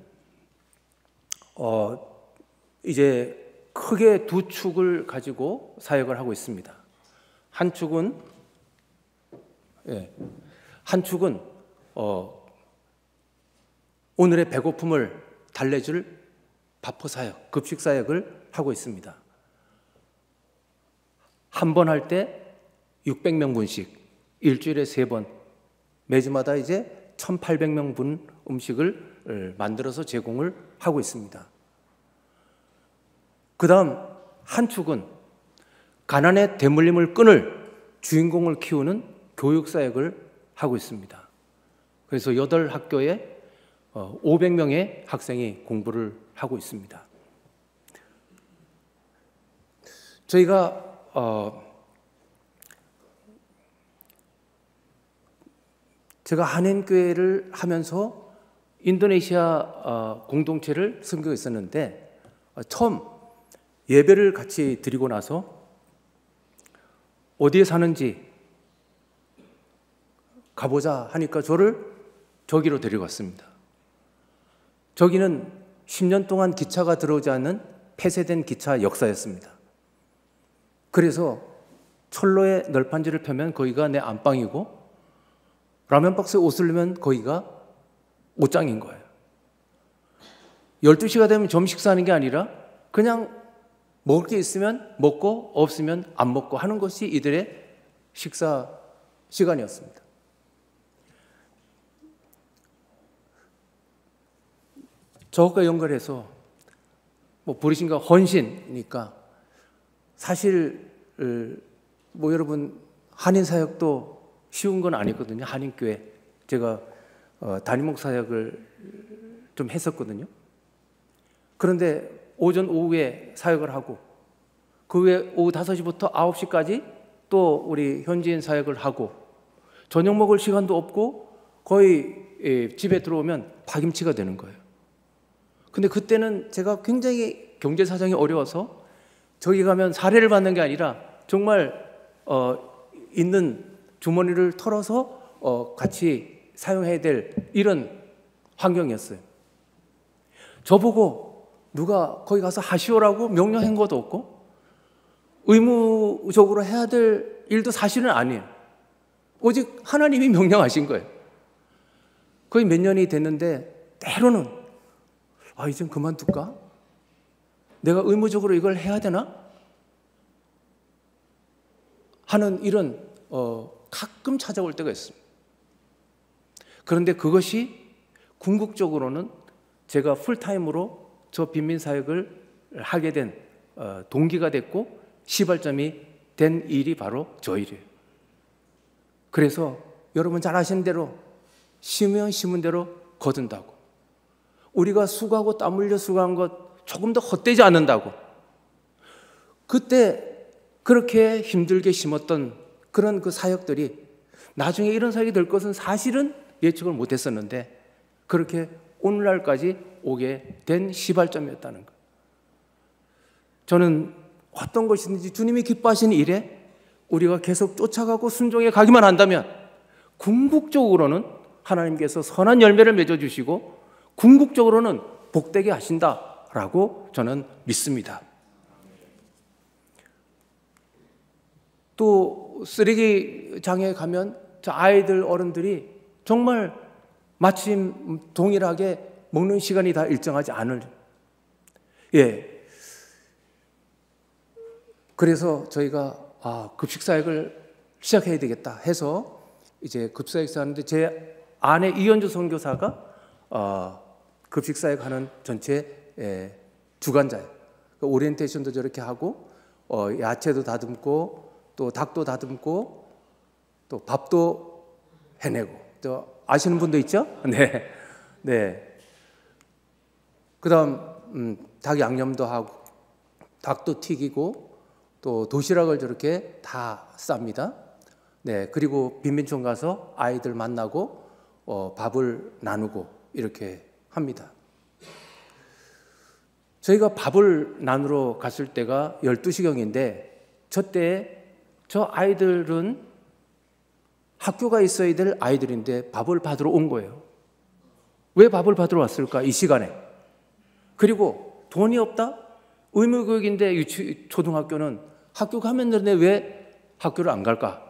이제 크게 두 축을 가지고 사역을 하고 있습니다. 한 축은 오늘의 배고픔을 달래줄 바포 사역, 급식 사역을 하고 있습니다. 한 번 할 때 600명분씩 일주일에 3번, 매주마다 이제 1800명분 음식을 만들어서 제공을 하고 있습니다. 그 다음 한 축은 가난의 대물림을 끊을 주인공을 키우는 교육사역을 하고 있습니다. 그래서 8학교에 500명의 학생이 공부를 하고 있습니다. 저희가 제가 한인교회를 하면서 인도네시아 공동체를 섬기고 있었는데 처음 예배를 같이 드리고 나서 어디에 사는지 가보자 하니까 저를 저기로 데리고 갔습니다. 저기는 10년 동안 기차가 들어오지 않는 폐쇄된 기차 역사였습니다. 그래서 철로에 널판지를 펴면 거기가 내 안방이고 라면 박스에 옷을 넣으면 거기가 옷장인 거예요. 12시가 되면 점심 식사하는 게 아니라 그냥 먹을 게 있으면 먹고 없으면 안 먹고 하는 것이 이들의 식사 시간이었습니다. 저것과 연결해서 부르신가 헌신이니까 사실 여러분 한인 사역도 쉬운 건 아니거든요. 한인교회 제가 단임목 사역을 좀 했었거든요. 그런데 오전 오후에 사역을 하고 그 후에 오후 5시부터 9시까지 또 우리 현지인 사역을 하고 저녁 먹을 시간도 없고 거의 집에 들어오면 파김치가 되는 거예요. 근데 그때는 제가 굉장히 경제 사정이 어려워서 저기 가면 사례를 받는 게 아니라 정말 있는 주머니를 털어서 같이 사용해야 될 이런 환경이었어요. 저보고 누가 거기 가서 하시오라고 명령한 것도 없고 의무적으로 해야 될 일도 사실은 아니에요. 오직 하나님이 명령하신 거예요. 거의 몇 년이 됐는데 때로는 이젠 그만둘까? 내가 의무적으로 이걸 해야 되나? 하는 이런 가끔 찾아올 때가 있습니다. 그런데 그것이 궁극적으로는 제가 풀타임으로 저 빈민 사역을 하게 된 동기가 됐고 시발점이 된 일이 바로 저 일이에요. 그래서 여러분 잘 아시는 대로 심으면 심은 대로 거둔다고, 우리가 수고하고 땀 흘려 수고한 것 조금 더 헛되지 않는다고, 그때 그렇게 힘들게 심었던 그런 그 사역들이 나중에 이런 사역이 될 것은 사실은 예측을 못했었는데 그렇게 오늘날까지 오게 된 시발점이었다는 것. 저는 어떤 것이든지 주님이 기뻐하시는 일에 우리가 계속 쫓아가고 순종해 가기만 한다면 궁극적으로는 하나님께서 선한 열매를 맺어주시고 궁극적으로는 복되게 하신다라고 저는 믿습니다. 또 쓰레기장에 가면 저 아이들 어른들이 정말 마침 동일하게 먹는 시간이 다 일정하지 않을. 그래서 저희가 급식 사역을 시작해야 되겠다 해서 이제 급식 사역을 하는데 제 아내 이현주 선교사가 급식사역 하는 전체 주관자예요. 그 오리엔테이션도 저렇게 하고 야채도 다듬고 또 닭도 다듬고 또 밥도 해내고 또 아시는 분도 있죠? 네, 네. 그다음 닭 양념도 하고 닭도 튀기고 또 도시락을 저렇게 다 쌉니다. 네, 그리고 빈민촌 가서 아이들 만나고 밥을 나누고 이렇게 합니다. 저희가 밥을 나누러 갔을 때가 12시경인데 저 아이들은 학교가 있어야 될 아이들인데 밥을 받으러 온 거예요. 왜 밥을 받으러 왔을까? 이 시간에. 그리고 돈이 없다? 의무교육인데 초등학교는 학교 가면 되는데 왜 학교를 안 갈까?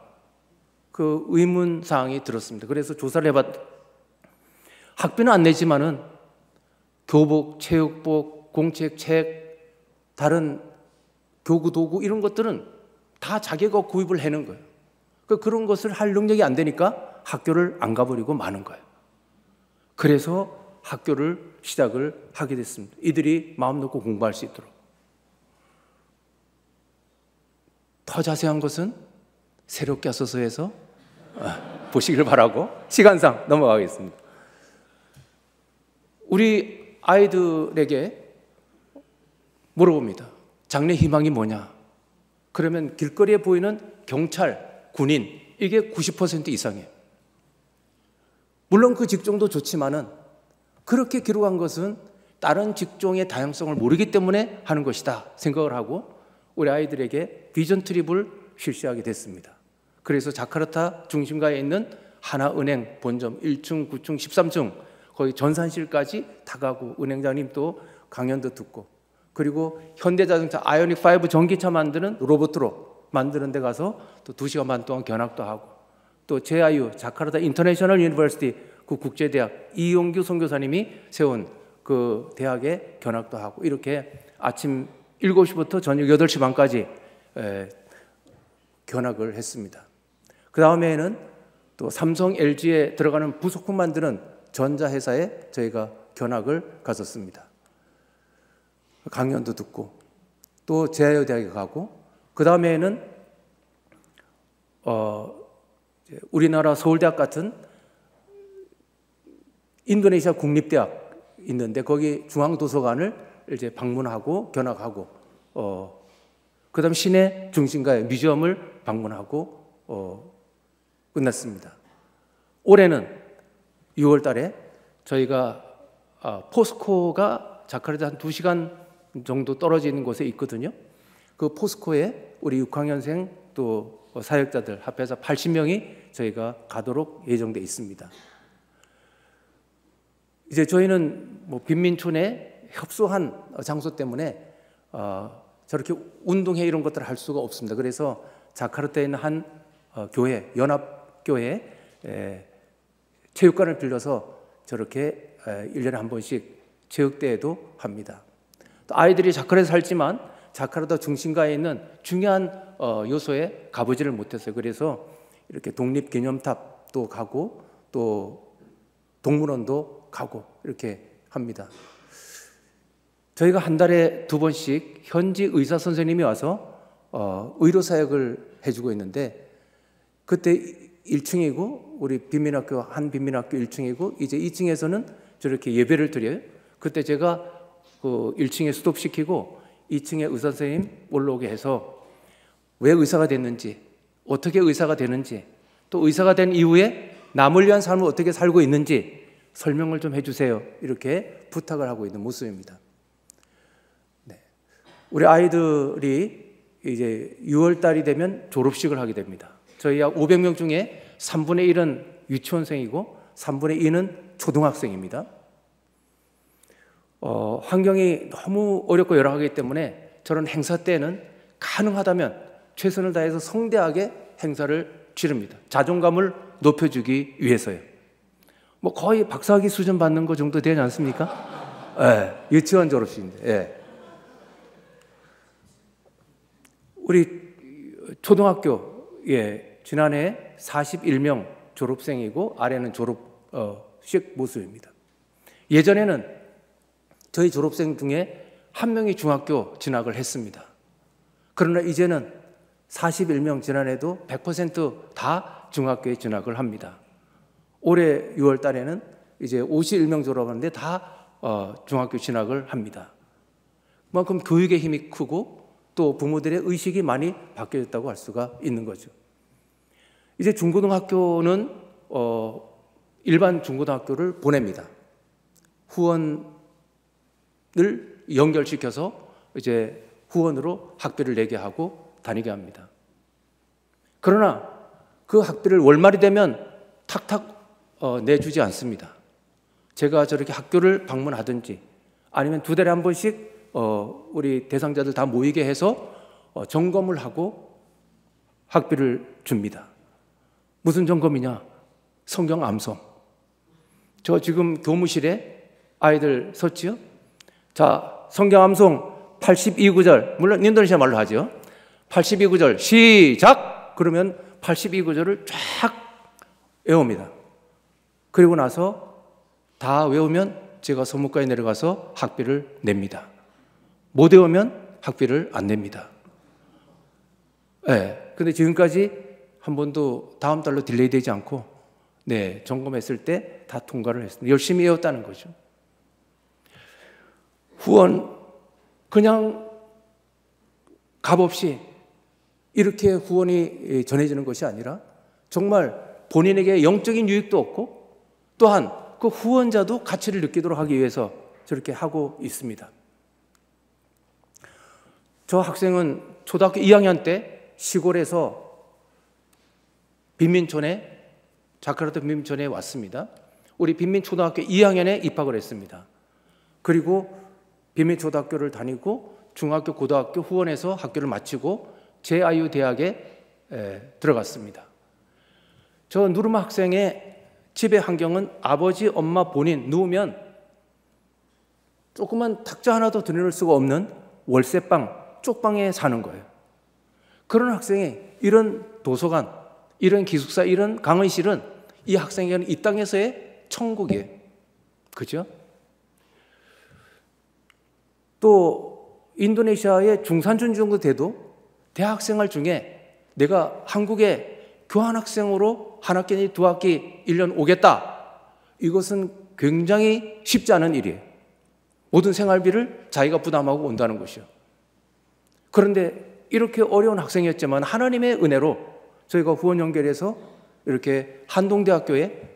그 의문사항이 들었습니다. 그래서 조사를 해봤. 학비는 안 내지만은 교복, 체육복, 공책, 책, 다른 교구, 도구 이런 것들은 다 자기가 구입을 해는 거예요. 그런 것을 할 능력이 안 되니까 학교를 안 가버리고 마는 거예요. 그래서 학교를 시작을 하게 됐습니다. 이들이 마음 놓고 공부할 수 있도록. 더 자세한 것은 새롭게 하소서에서 보시길 바라고 시간상 넘어가겠습니다. 우리 아이들에게 물어봅니다. 장래 희망이 뭐냐? 그러면 길거리에 보이는 경찰, 군인 이게 90% 이상이에요. 물론 그 직종도 좋지만은 그렇게 기록한 것은 다른 직종의 다양성을 모르기 때문에 하는 것이다 생각을 하고 우리 아이들에게 비전 트립을 실시하게 됐습니다. 그래서 자카르타 중심가에 있는 하나은행 본점 1층, 9층, 13층 거의 전산실까지 다 가고 은행장님 또 강연도 듣고 그리고 현대자동차 아이오닉5 전기차 만드는 로봇으로 만드는 데 가서 또 2시간 반 동안 견학도 하고 또 JIU 자카르타 인터내셔널 유니버시티 그 국제대학 이용규 선교사님이 세운 그 대학에 견학도 하고 이렇게 아침 7시부터 저녁 8시 반까지 견학을 했습니다. 그 다음에는 또 삼성 LG에 들어가는 부속품 만드는 전자회사에 저희가 견학을 갔었습니다. 강연도 듣고 또 JIU 대학에 가고 그 다음에는 우리나라 서울대학 같은 인도네시아 국립대학 있는데 거기 중앙도서관을 이제 방문하고 견학하고 그다음 시내 중심가의 뮤지엄을 방문하고 끝났습니다. 올해는 6월 달에 저희가 포스코가 자카르타 한 2시간 정도 떨어지는 곳에 있거든요. 그 포스코에 우리 6학년생 또 사역자들 합해서 80명이 저희가 가도록 예정돼 있습니다. 이제 저희는 뭐 빈민촌에 협소한 장소 때문에 저렇게 운동회 이런 것들을 할 수가 없습니다. 그래서 자카르타에 있는 한 교회, 연합교회 체육관을 빌려서 저렇게 1년에 한 번씩 체육대회도 합니다. 또 아이들이 자카르타에 살지만 자카르타 중심가에 있는 중요한 요소에 가보지를 못했어요. 그래서 이렇게 독립기념탑도 가고 또 동물원도 가고 이렇게 합니다. 저희가 한 달에 2번씩 현지 의사 선생님이 와서 의료사역을 해주고 있는데 그때 1층이고 우리 빈민학교 한 빈민학교 1층이고 이제 2층에서는 저렇게 예배를 드려요. 그때 제가 그 1층에 스톱시키고 2층에 의사 선생님 올라오게 해서 왜 의사가 됐는지 어떻게 의사가 되는지 또 의사가 된 이후에 남을 위한 삶을 어떻게 살고 있는지 설명을 좀 해주세요. 이렇게 부탁을 하고 있는 모습입니다. 네. 우리 아이들이 이제 6월 달이 되면 졸업식을 하게 됩니다. 저희 약 500명 중에 3분의 1은 유치원생이고 3분의 2는 초등학생입니다. 환경이 너무 어렵고 열악하기 때문에 저런 행사 때는 가능하다면 최선을 다해서 성대하게 행사를 치릅니다. 자존감을 높여주기 위해서요. 뭐 거의 박사학위 수준 받는 거 정도 되지 않습니까? 네, 유치원 졸업식인데. 네. 우리 초등학교에 지난해 41명 졸업생이고 아래는 졸업식 모습입니다. 예전에는 저희 졸업생 중에 한 명이 중학교 진학을 했습니다. 그러나 이제는 41명, 지난해도 100%다 중학교에 진학을 합니다. 올해 6월 달에는 이제 51명 졸업하는데 다 중학교 진학을 합니다. 그만큼 교육의 힘이 크고 또 부모들의 의식이 많이 바뀌었다고 할 수가 있는 거죠. 이제 중고등학교는 일반 중고등학교를 보냅니다. 후원을 연결시켜서 이제 후원으로 학비를 내게 하고 다니게 합니다. 그러나 그 학비를 월말이 되면 탁탁 내주지 않습니다. 제가 저렇게 학교를 방문하든지 아니면 2달에 한 번씩 우리 대상자들 다 모이게 해서 점검을 하고 학비를 줍니다. 무슨 점검이냐? 성경 암송. 저 지금 교무실에 아이들 섰지요? 자, 성경 암송 82구절, 물론 인도네시아 말로 하죠. 82구절 시작! 그러면 82구절을 쫙 외웁니다. 그리고 나서 다 외우면 제가 서무과에 내려가서 학비를 냅니다. 못 외우면 학비를 안 냅니다. 네, 근데 지금까지 한 번도 다음 달로 딜레이 되지 않고 점검했을 때 다 통과를 했습니다. 열심히 외웠다는 거죠. 후원 그냥 값없이 이렇게 후원이 전해지는 것이 아니라 정말 본인에게 영적인 유익도 얻고 또한 그 후원자도 가치를 느끼도록 하기 위해서 저렇게 하고 있습니다. 저 학생은 초등학교 2학년 때 시골에서 빈민촌에 자카르타 빈민촌에 왔습니다. 우리 빈민초등학교 2학년에 입학을 했습니다. 그리고 빈민초등학교를 다니고 중학교, 고등학교 후원해서 학교를 마치고 제아유 대학에 들어갔습니다. 저 누르마 학생의 집의 환경은 아버지, 엄마, 본인 누우면 조그만 탁자 하나도 드러낼 수가 없는 월세방, 쪽방에 사는 거예요. 그런 학생이 이런 도서관, 이런 기숙사, 이런 강의실은 이 학생에게는 이 땅에서의 천국이에요. 그죠? 또 인도네시아의 중산층 정도 돼도 대학생활 중에 내가 한국에 교환학생으로 한 학기, 2학기, 1년 오겠다. 이것은 굉장히 쉽지 않은 일이에요. 모든 생활비를 자기가 부담하고 온다는 것이요. 그런데 이렇게 어려운 학생이었지만 하나님의 은혜로 저희가 후원 연결해서 이렇게 한동대학교에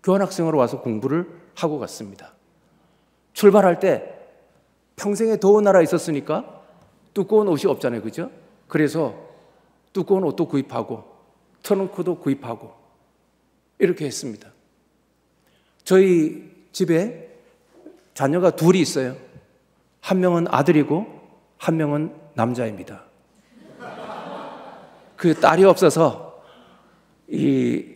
교환학생으로 와서 공부를 하고 갔습니다. 출발할 때 평생에 더운 나라에 있었으니까 두꺼운 옷이 없잖아요. 그죠? 그래서 두꺼운 옷도 구입하고 트렁크도 구입하고 이렇게 했습니다. 저희 집에 자녀가 둘이 있어요. 한 명은 아들이고 한 명은 남자입니다. 그 딸이 없어서 이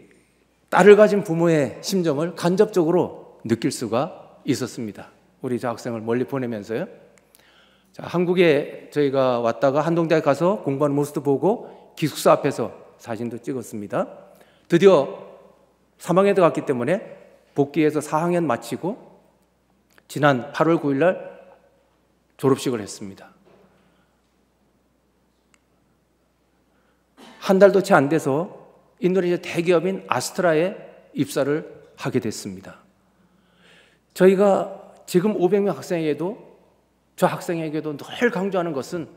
딸을 가진 부모의 심정을 간접적으로 느낄 수가 있었습니다. 우리 저 학생을 멀리 보내면서요. 자, 한국에 저희가 왔다가 한동대에 가서 공부하는 모습도 보고 기숙사 앞에서 사진도 찍었습니다. 드디어 3학년에 들어갔기 때문에 복귀해서 4학년 마치고 지난 8월 9일 날 졸업식을 했습니다. 한 달도 채 안 돼서 인도네시아 대기업인 아스트라에 입사를 하게 됐습니다. 저희가 지금 500명 학생에게도 저 학생에게도 늘 강조하는 것은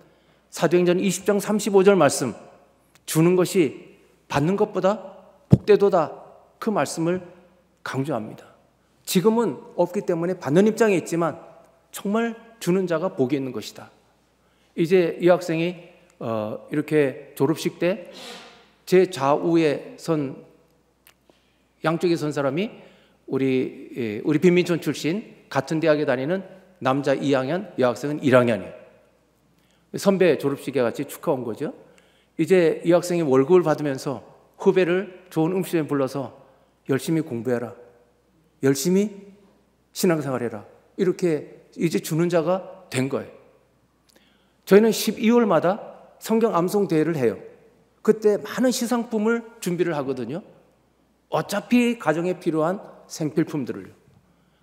사도행전 20장 35절 말씀, 주는 것이 받는 것보다 복되도다, 그 말씀을 강조합니다. 지금은 없기 때문에 받는 입장에 있지만 정말 주는 자가 복이 있는 것이다. 이제 이 학생이 이렇게 졸업식 때 제 좌우에 선 양쪽에 선 사람이 우리 빈민촌 출신 같은 대학에 다니는 남자 2학년, 여학생은 1학년이에요. 선배 졸업식에 같이 축하 온 거죠. 이제 이 학생이 월급을 받으면서 후배를 좋은 음식점에 불러서 열심히 공부해라, 열심히 신앙생활해라, 이렇게 이제 주는 자가 된 거예요. 저희는 12월마다 성경 암송 대회를 해요. 그때 많은 시상품을 준비를 하거든요. 어차피 가정에 필요한 생필품들을요.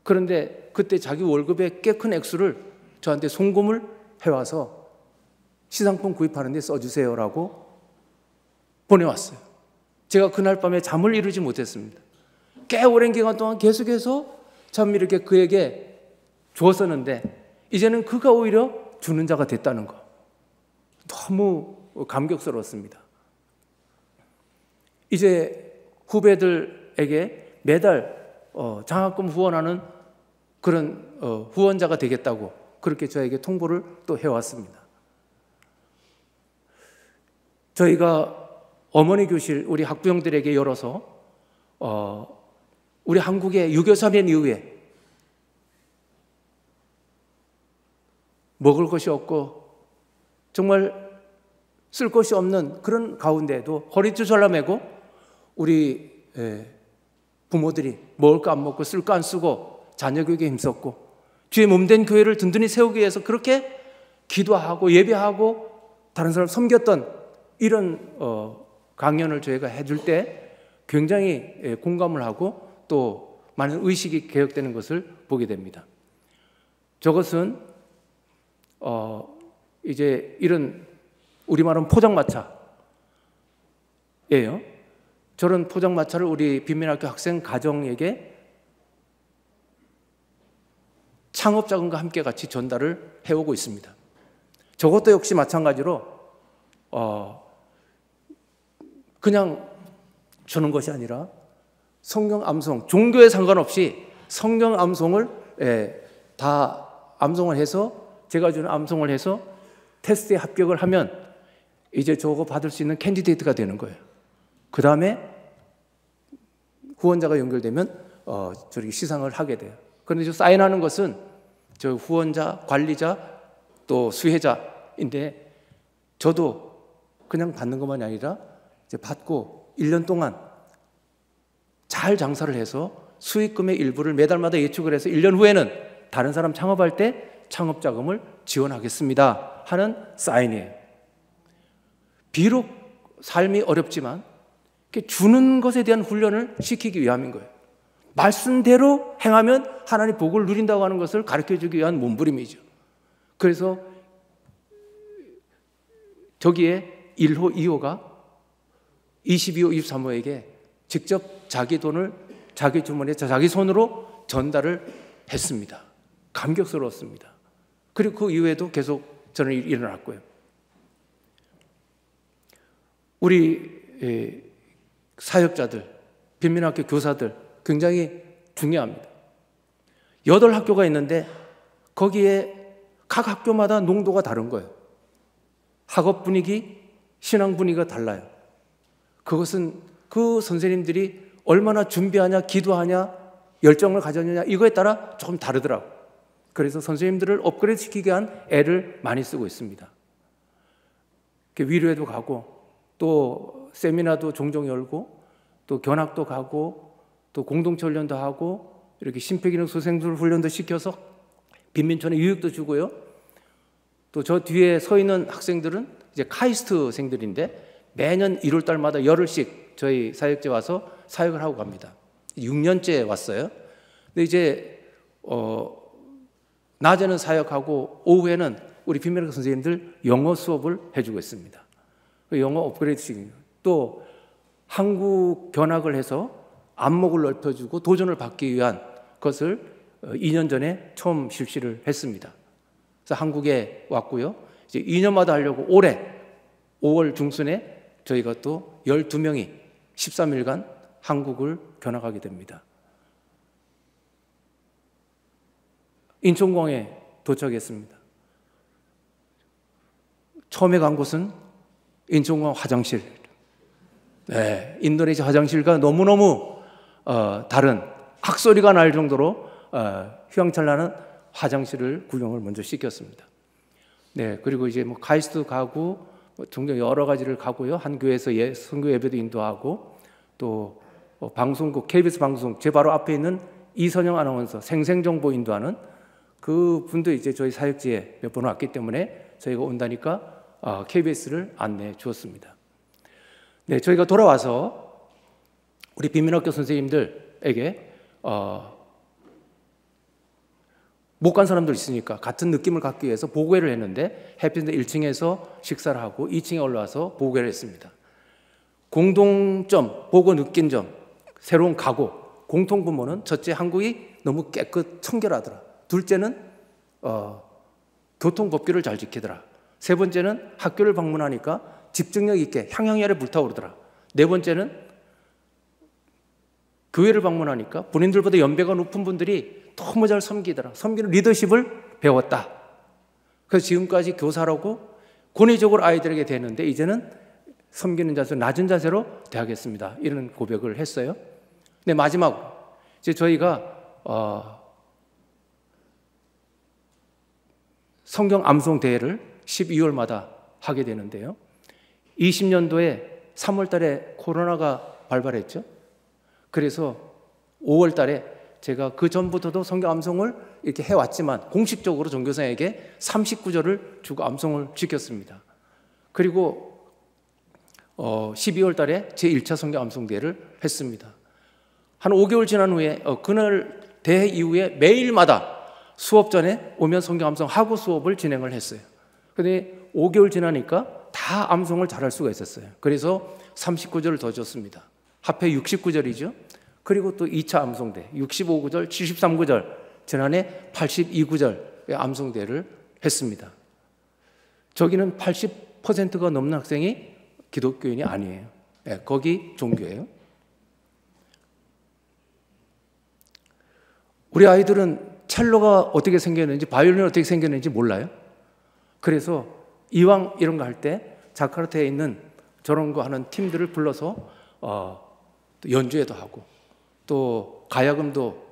그런데 그때 자기 월급의 꽤 큰 액수를 저한테 송금을 해와서 시상품 구입하는 데 써주세요라고 보내왔어요. 제가 그날 밤에 잠을 이루지 못했습니다. 꽤 오랜 기간 동안 계속해서 참 이렇게 그에게 주었었는데 이제는 그가 오히려 주는 자가 됐다는 거, 너무 감격스러웠습니다. 이제 후배들에게 매달 장학금 후원하는 그런 후원자가 되겠다고 그렇게 저에게 통보를 또 해왔습니다. 저희가 어머니 교실 우리 학부형들에게 열어서 우리 한국의 유교 3년 이후에 먹을 것이 없고 정말 쓸 것이 없는 그런 가운데에도 허리띠 잘라매고 우리 부모들이 먹을 거 안 먹고 쓸 거 안 쓰고 자녀 교육에 힘썼고 주의 몸된 교회를 든든히 세우기 위해서 그렇게 기도하고 예배하고 다른 사람 섬겼던 이런 강연을 저희가 해줄 때 굉장히 공감을 하고 또 많은 의식이 개혁되는 것을 보게 됩니다. 저것은 이제 이런 우리말은 포장마차예요. 저런 포장마차를 우리 빈민학교 학생 가정에게 창업자금과 함께 같이 전달을 해오고 있습니다. 저것도 역시 마찬가지로 그냥 주는 것이 아니라 성경 암송, 종교에 상관없이 성경 암송을 다 암송을 해서 제가 주는 암송을 해서 테스트에 합격을 하면 이제 저거 받을 수 있는 캔디데이트가 되는 거예요. 그 다음에 후원자가 연결되면 저렇게 시상을 하게 돼요. 그런데 저 사인하는 것은 저 후원자, 관리자, 또 수혜자인데 저도 그냥 받는 것만이 아니라 이제 받고 1년 동안 잘 장사를 해서 수익금의 일부를 매달마다 예측을 해서 1년 후에는 다른 사람 창업할 때 창업자금을 지원하겠습니다 하는 사인이에요. 비록 삶이 어렵지만 주는 것에 대한 훈련을 시키기 위함인 거예요. 말씀대로 행하면 하나님 복을 누린다고 하는 것을 가르쳐주기 위한 몸부림이죠. 그래서 저기에 1호, 2호가 22호, 23호에게 직접 자기 돈을 자기 주머니에 자기 손으로 전달을 했습니다. 감격스러웠습니다. 그리고 그 이후에도 계속 저는 일어났고요. 우리 사역자들, 빈민학교 교사들 굉장히 중요합니다. 8학교가 있는데 거기에 각 학교마다 농도가 다른 거예요. 학업 분위기, 신앙 분위기가 달라요. 그것은 그 선생님들이 얼마나 준비하냐, 기도하냐, 열정을 가졌느냐 이거에 따라 조금 다르더라고요. 그래서 선생님들을 업그레이드 시키기 위한 애를 많이 쓰고 있습니다. 위로회도 가고 또 세미나도 종종 열고 또 견학도 가고 또 공동체 훈련도 하고 이렇게 심폐기능 소생술 훈련도 시켜서 빈민촌에 유익도 주고요. 또 저 뒤에 서 있는 학생들은 이제 카이스트생들인데 매년 1월 달마다 열흘씩 저희 사역제 와서 사역을 하고 갑니다. 6년째 왔어요. 근데 이제 낮에는 사역하고 오후에는 우리 빈민학교 선생님들 영어 수업을 해주고 있습니다. 영어 업그레이드 시키는 또 한국 견학을 해서 안목을 넓혀주고 도전을 받기 위한 것을 2년 전에 처음 실시를 했습니다. 그래서 한국에 왔고요. 이제 2년마다 하려고 올해 5월 중순에 저희가 또 12명이 13일간 한국을 견학하게 됩니다. 인천공항에 도착했습니다. 처음에 간 곳은 인천공항 화장실. 네, 인도네시아 화장실과 너무너무 다른 학소리가 날 정도로 휘황찬란한 화장실을 구경을 먼저 시켰습니다. 네, 그리고 이제 뭐 카이스트 가고 종종 여러 가지를 가고요. 한 교회에서 선교 예배도 인도하고 또 방송국 KBS 방송 제 바로 앞에 있는 이선영 아나운서 생생정보 인도하는 그 분도 이제 저희 사역지에 몇 번 왔기 때문에 저희가 온다니까 KBS를 안내해 주었습니다. 네, 저희가 돌아와서 우리 빈민학교 선생님들에게 못 간 사람들 있으니까 같은 느낌을 갖기 위해서 보고회를 했는데 해피랜드 1층에서 식사를 하고 2층에 올라와서 보고회를 했습니다. 공동점, 보고 느낀 점, 새로운 각오, 공통분모는 첫째, 한국이 너무 깨끗 청결하더라. 둘째는 교통법규를 잘 지키더라. 세 번째는 학교를 방문하니까 집중력 있게 향양열에 불타오르더라. 네 번째는 교회를 방문하니까 본인들보다 연배가 높은 분들이 너무 잘 섬기더라. 섬기는 리더십을 배웠다. 그래서 지금까지 교사라고 권위적으로 아이들에게 대했는데 이제는 섬기는 자세, 낮은 자세로 대하겠습니다. 이런 고백을 했어요. 네, 마지막으로 이제 저희가 성경 암송 대회를 12월마다 하게 되는데요. 20년도에 3월 달에 코로나가 발발했죠. 그래서 5월 달에 제가 그 전부터도 성경 암송을 이렇게 해왔지만 공식적으로 전교사에게 39절을 주고 암송을 지켰습니다. 그리고 12월 달에 제1차 성경 암송 대회를 했습니다. 한 5개월 지난 후에 그날 대회 이후에 매일마다 수업 전에 오면 성경 암송하고 수업을 진행을 했어요. 그런데 5개월 지나니까 다 암송을 잘할 수가 있었어요. 그래서 39절을 더 줬습니다. 합해 69절이죠. 그리고 또 2차 암송대 65구절, 73구절, 지난해 82구절 암송대를 했습니다. 저기는 80%가 넘는 학생이 기독교인이 아니에요. 네, 거기 종교예요. 우리 아이들은 첼로가 어떻게 생겼는지, 바이올린이 어떻게 생겼는지 몰라요. 그래서 이왕 이런 거 할 때 자카르타에 있는 저런 거 하는 팀들을 불러서 또 연주회도 하고 또 가야금도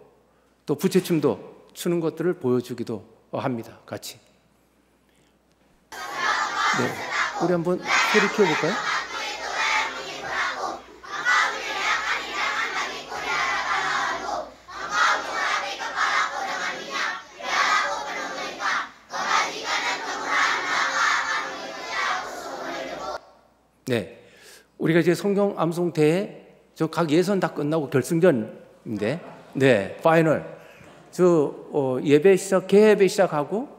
또 부채춤도 추는 것들을 보여주기도 합니다. 같이. 네, 우리 한번 소리 키워볼까요? 네, 우리가 이제 성경 암송 대회 저 각 예선 다 끝나고 결승전인데, 네, 파이널. 예배 시작, 개예배 시작하고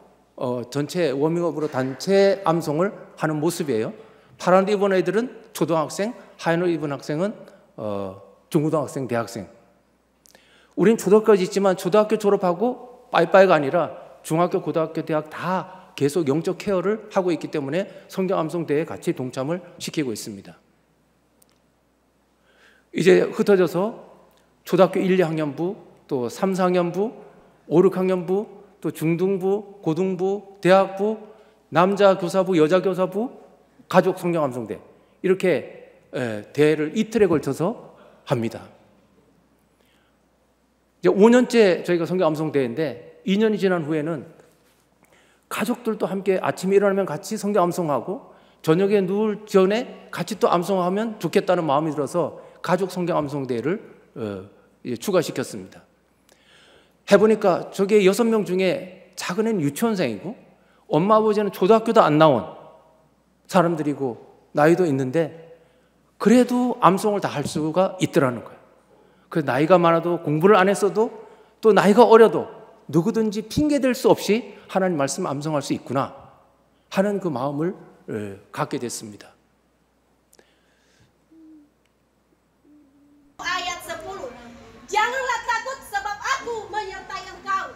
전체 워밍업으로 단체 암송을 하는 모습이에요. 파란 입은 애들은 초등학생, 하얀 옷 입은 학생은 중고등학생, 대학생. 우린 초등학교까지 있지만 초등학교 졸업하고 빠이빠이가 아니라 중학교, 고등학교, 대학 다 계속 영적 케어를 하고 있기 때문에 성경 암송 대회에 같이 동참을 시키고 있습니다. 이제 흩어져서 초등학교 1, 2학년부, 또 3, 4학년부, 5, 6학년부, 또 중등부, 고등부, 대학부, 남자 교사부, 여자 교사부, 가족 성경 암송대 이렇게 대회를 이틀에 걸쳐서 합니다. 이제 5년째 저희가 성경 암송 대회인데 2년이 지난 후에는 가족들도 함께 아침에 일어나면 같이 성경 암송하고 저녁에 누울 전에 같이 또 암송하면 좋겠다는 마음이 들어서 가족 성경 암송 대회를 추가시켰습니다. 해보니까 저게 6명 중에 작은 애는 유치원생이고 엄마 아버지는 초등학교도 안 나온 사람들이고 나이도 있는데 그래도 암송을 다 할 수가 있더라는 거예요. 그 나이가 많아도 공부를 안 했어도 또 나이가 어려도 누구든지 핑계댈 수 없이 하나님 말씀 암송할 수 있구나 하는 그 마음을 갖게 됐습니다. Ayat 10. Janganlah takut sebab aku menyertai engkau.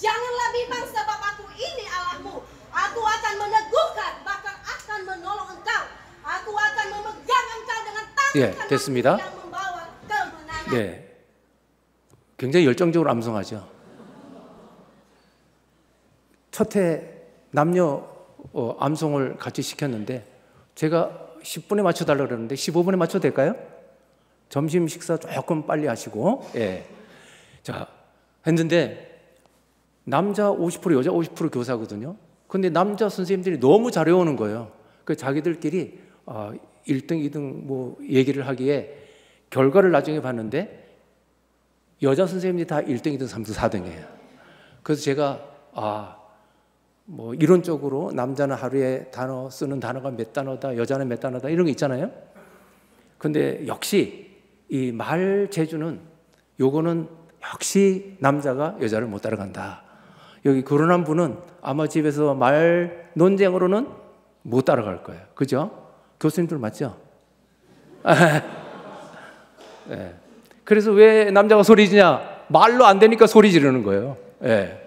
Janganlah bimbang sebab aku ini Allahmu. Aku akan meneguhkan, bahkan akan menolong engkau. Aku akan memegang engkau dengan tangan 됐습니다. yang membawa kemenangan. 네, 굉장히 열정적으로 암송하죠. 첫해 남녀 암송을 같이 시켰는데 제가 10분에 맞춰달라고 그러는데 15분에 맞춰도 될까요? 점심 식사 조금 빨리 하시고, 예. 자, 했는데, 남자 50%, 여자 50% 교사거든요. 근데 남자 선생님들이 너무 잘 외우는 거예요. 그 자기들끼리 1등, 2등 뭐 얘기를 하기에 결과를 나중에 봤는데, 여자 선생님들이 다 1등, 2등, 3등, 4등이에요. 그래서 제가, 뭐 이론적으로 남자는 하루에 단어 쓰는 단어가 몇 단어다, 여자는 몇 단어다, 이런 거 있잖아요. 근데 역시 이 말 재주는 요거는 역시 남자가 여자를 못 따라간다. 여기 결혼한 분은 아마 집에서 말 논쟁으로는 못 따라갈 거예요. 그죠? 교수님들 맞죠? 네. 그래서 왜 남자가 소리 지냐? 말로 안 되니까 소리 지르는 거예요. 네.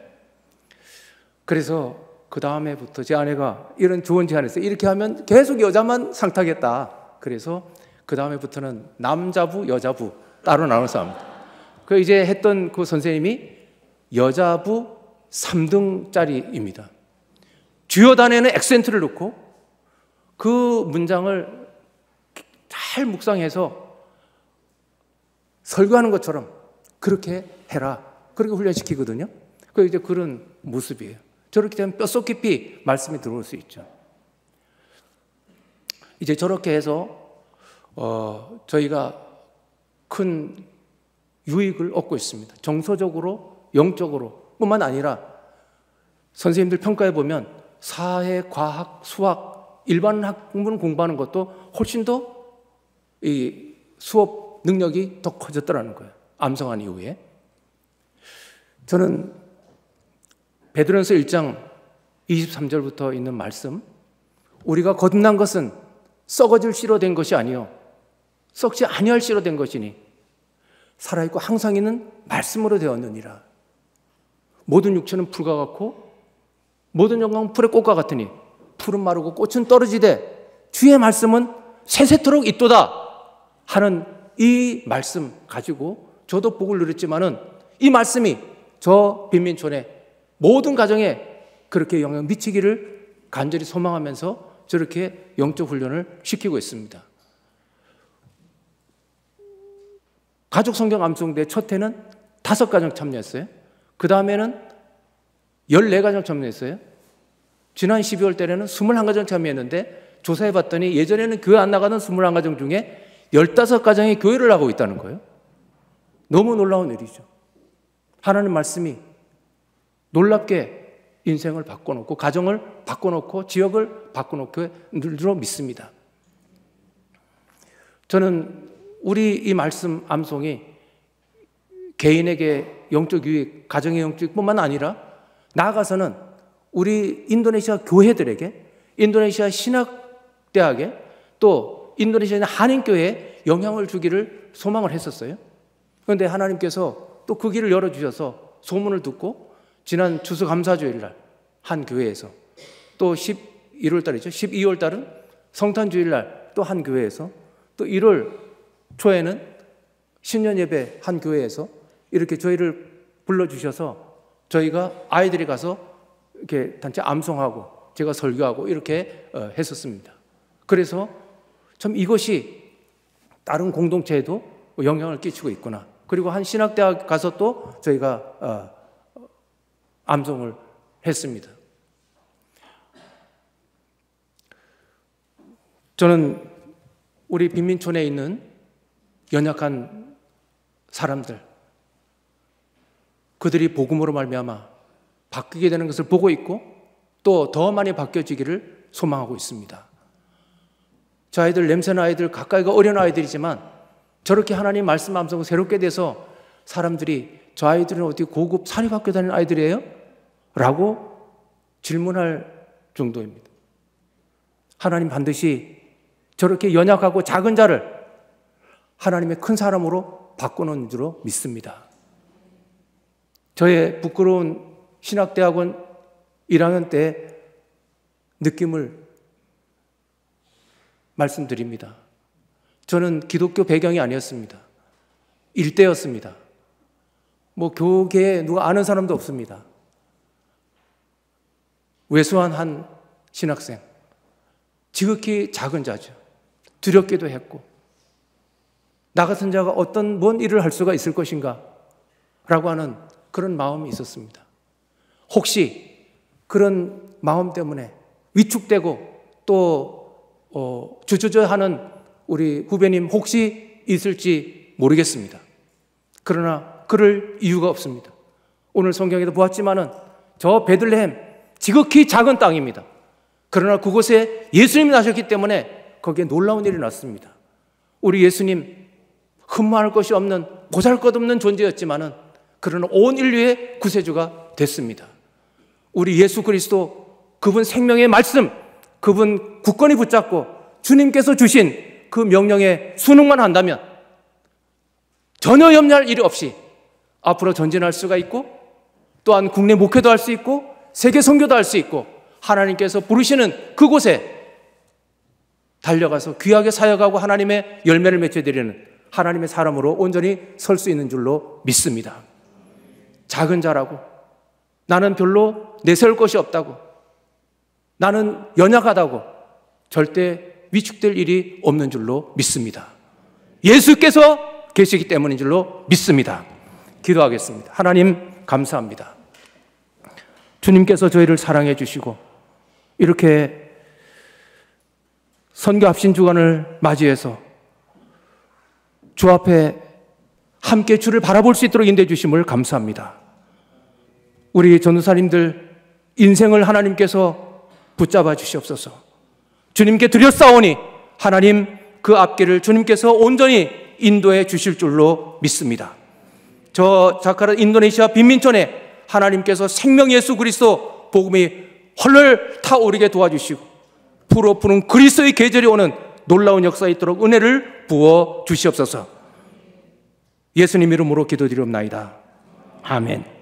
그래서 그 다음에부터 제 아내가 이런 좋은 제안을 했어요. 이렇게 하면 계속 여자만 상타겠다. 그래서 그 다음에부터는 남자부, 여자부 따로 나눠서 합니다. 그 이제 했던 그 선생님이 여자부 3등짜리입니다. 주요 단에는 액센트를 넣고 그 문장을 잘 묵상해서 설교하는 것처럼 그렇게 해라. 그렇게 훈련시키거든요. 그 이제 그런 모습이에요. 저렇게 되면 뼛속 깊이 말씀이 들어올 수 있죠. 이제 저렇게 해서 저희가 큰 유익을 얻고 있습니다. 정서적으로, 영적으로 뿐만 아니라 선생님들 평가해 보면 사회, 과학, 수학, 일반 학문 공부하는 것도 훨씬 더 이 수업 능력이 더 커졌더라는 거예요. 암송한 이후에. 저는 베드로전서 1장 23절부터 있는 말씀, 우리가 거듭난 것은 썩어질 씨로 된 것이 아니요 썩지 아니할 씨로 된 것이니 살아있고 항상 있는 말씀으로 되었느니라. 모든 육체는 풀과 같고 모든 영광은 풀의 꽃과 같으니 풀은 마르고 꽃은 떨어지되 주의 말씀은 세세토록 있도다 하는 이 말씀 가지고 저도 복을 누렸지만은 이 말씀이 저 빈민촌의 모든 가정에 그렇게 영향을 미치기를 간절히 소망하면서 저렇게 영적 훈련을 시키고 있습니다. 가족 성경 암송대 첫 해는 5가정 참여했어요. 그 다음에는 14가정 참여했어요. 지난 12월 달에는 21가정 참여했는데 조사해 봤더니 예전에는 교회 안 나가던 21가정 중에 15가정이 교회를 하고 있다는 거예요. 너무 놀라운 일이죠. 하나님 말씀이 놀랍게 인생을 바꿔놓고 가정을 바꿔놓고 지역을 바꿔놓고 늘로 믿습니다. 저는 우리 이 말씀 암송이 개인에게 영적 유익, 가정의 영적 유익뿐만 아니라 나아가서는 우리 인도네시아 교회들에게, 인도네시아 신학대학에, 또 인도네시아 한인교회에 영향을 주기를 소망을 했었어요. 그런데 하나님께서 또 그 길을 열어주셔서 소문을 듣고 지난 추수감사주일 날 한 교회에서, 또 11월 달이죠. 12월 달은 성탄주일 날 또 한 교회에서, 또 1월 초에는 신년 예배 한 교회에서 이렇게 저희를 불러주셔서 저희가 아이들이 가서 이렇게 단체 암송하고 제가 설교하고 이렇게 했었습니다. 그래서 참 이것이 다른 공동체에도 영향을 끼치고 있구나. 그리고 한 신학대학 가서 또 저희가 암송을 했습니다. 저는 우리 빈민촌에 있는 연약한 사람들, 그들이 복음으로 말미암아 바뀌게 되는 것을 보고 있고 또 더 많이 바뀌어지기를 소망하고 있습니다. 저 아이들, 냄새나 아이들, 가까이가 어린 아이들이지만 저렇게 하나님 말씀 암송을 새롭게 돼서 사람들이 저 아이들은 어디 고급 사립학교 다니는 아이들이에요? 라고 질문할 정도입니다. 하나님 반드시 저렇게 연약하고 작은 자를 하나님의 큰 사람으로 바꾸는 줄로 믿습니다. 저의 부끄러운 신학대학원 1학년 때 느낌을 말씀드립니다. 저는 기독교 배경이 아니었습니다. 일대였습니다. 뭐 교계에 누가 아는 사람도 없습니다. 외소한 한 신학생, 지극히 작은 자죠. 두렵기도 했고 나 같은 자가 어떤 뭔 일을 할 수가 있을 것인가 라고 하는 그런 마음이 있었습니다. 혹시 그런 마음 때문에 위축되고 또 주저하는 우리 후배님 혹시 있을지 모르겠습니다. 그러나 그럴 이유가 없습니다. 오늘 성경에도 보았지만은 저 베들레헴 지극히 작은 땅입니다. 그러나 그곳에 예수님이 나셨기 때문에 거기에 놀라운 일이 났습니다. 우리 예수님 흠모할 것이 없는 보잘것없는 존재였지만은 그러나 온 인류의 구세주가 됐습니다. 우리 예수 그리스도 그분 생명의 말씀, 그분 굳건히 붙잡고 주님께서 주신 그 명령에 순응만 한다면 전혀 염려할 일이 없이 앞으로 전진할 수가 있고, 또한 국내 목회도 할 수 있고 세계 선교도 할 수 있고, 하나님께서 부르시는 그곳에 달려가서 귀하게 사역하고 하나님의 열매를 맺혀드리는 하나님의 사람으로 온전히 설 수 있는 줄로 믿습니다. 작은 자라고, 나는 별로 내세울 것이 없다고, 나는 연약하다고 절대 위축될 일이 없는 줄로 믿습니다. 예수께서 계시기 때문인 줄로 믿습니다. 기도하겠습니다. 하나님 감사합니다. 주님께서 저희를 사랑해 주시고 이렇게 선교 합신 주간을 맞이해서 주 앞에 함께 주를 바라볼 수 있도록 인도해 주심을 감사합니다. 우리 전도사님들 인생을 하나님께서 붙잡아 주시옵소서. 주님께 드렸사오니 하나님 그 앞길을 주님께서 온전히 인도해 주실 줄로 믿습니다. 저 자카르타 인도네시아 빈민촌에 하나님께서 생명 예수 그리스도 복음이 헐헐 타오르게 도와주시고 불어푸는 그리스도의 계절이 오는 놀라운 역사에 있도록 은혜를 부어 주시옵소서. 예수님 이름으로 기도드리옵나이다. 아멘.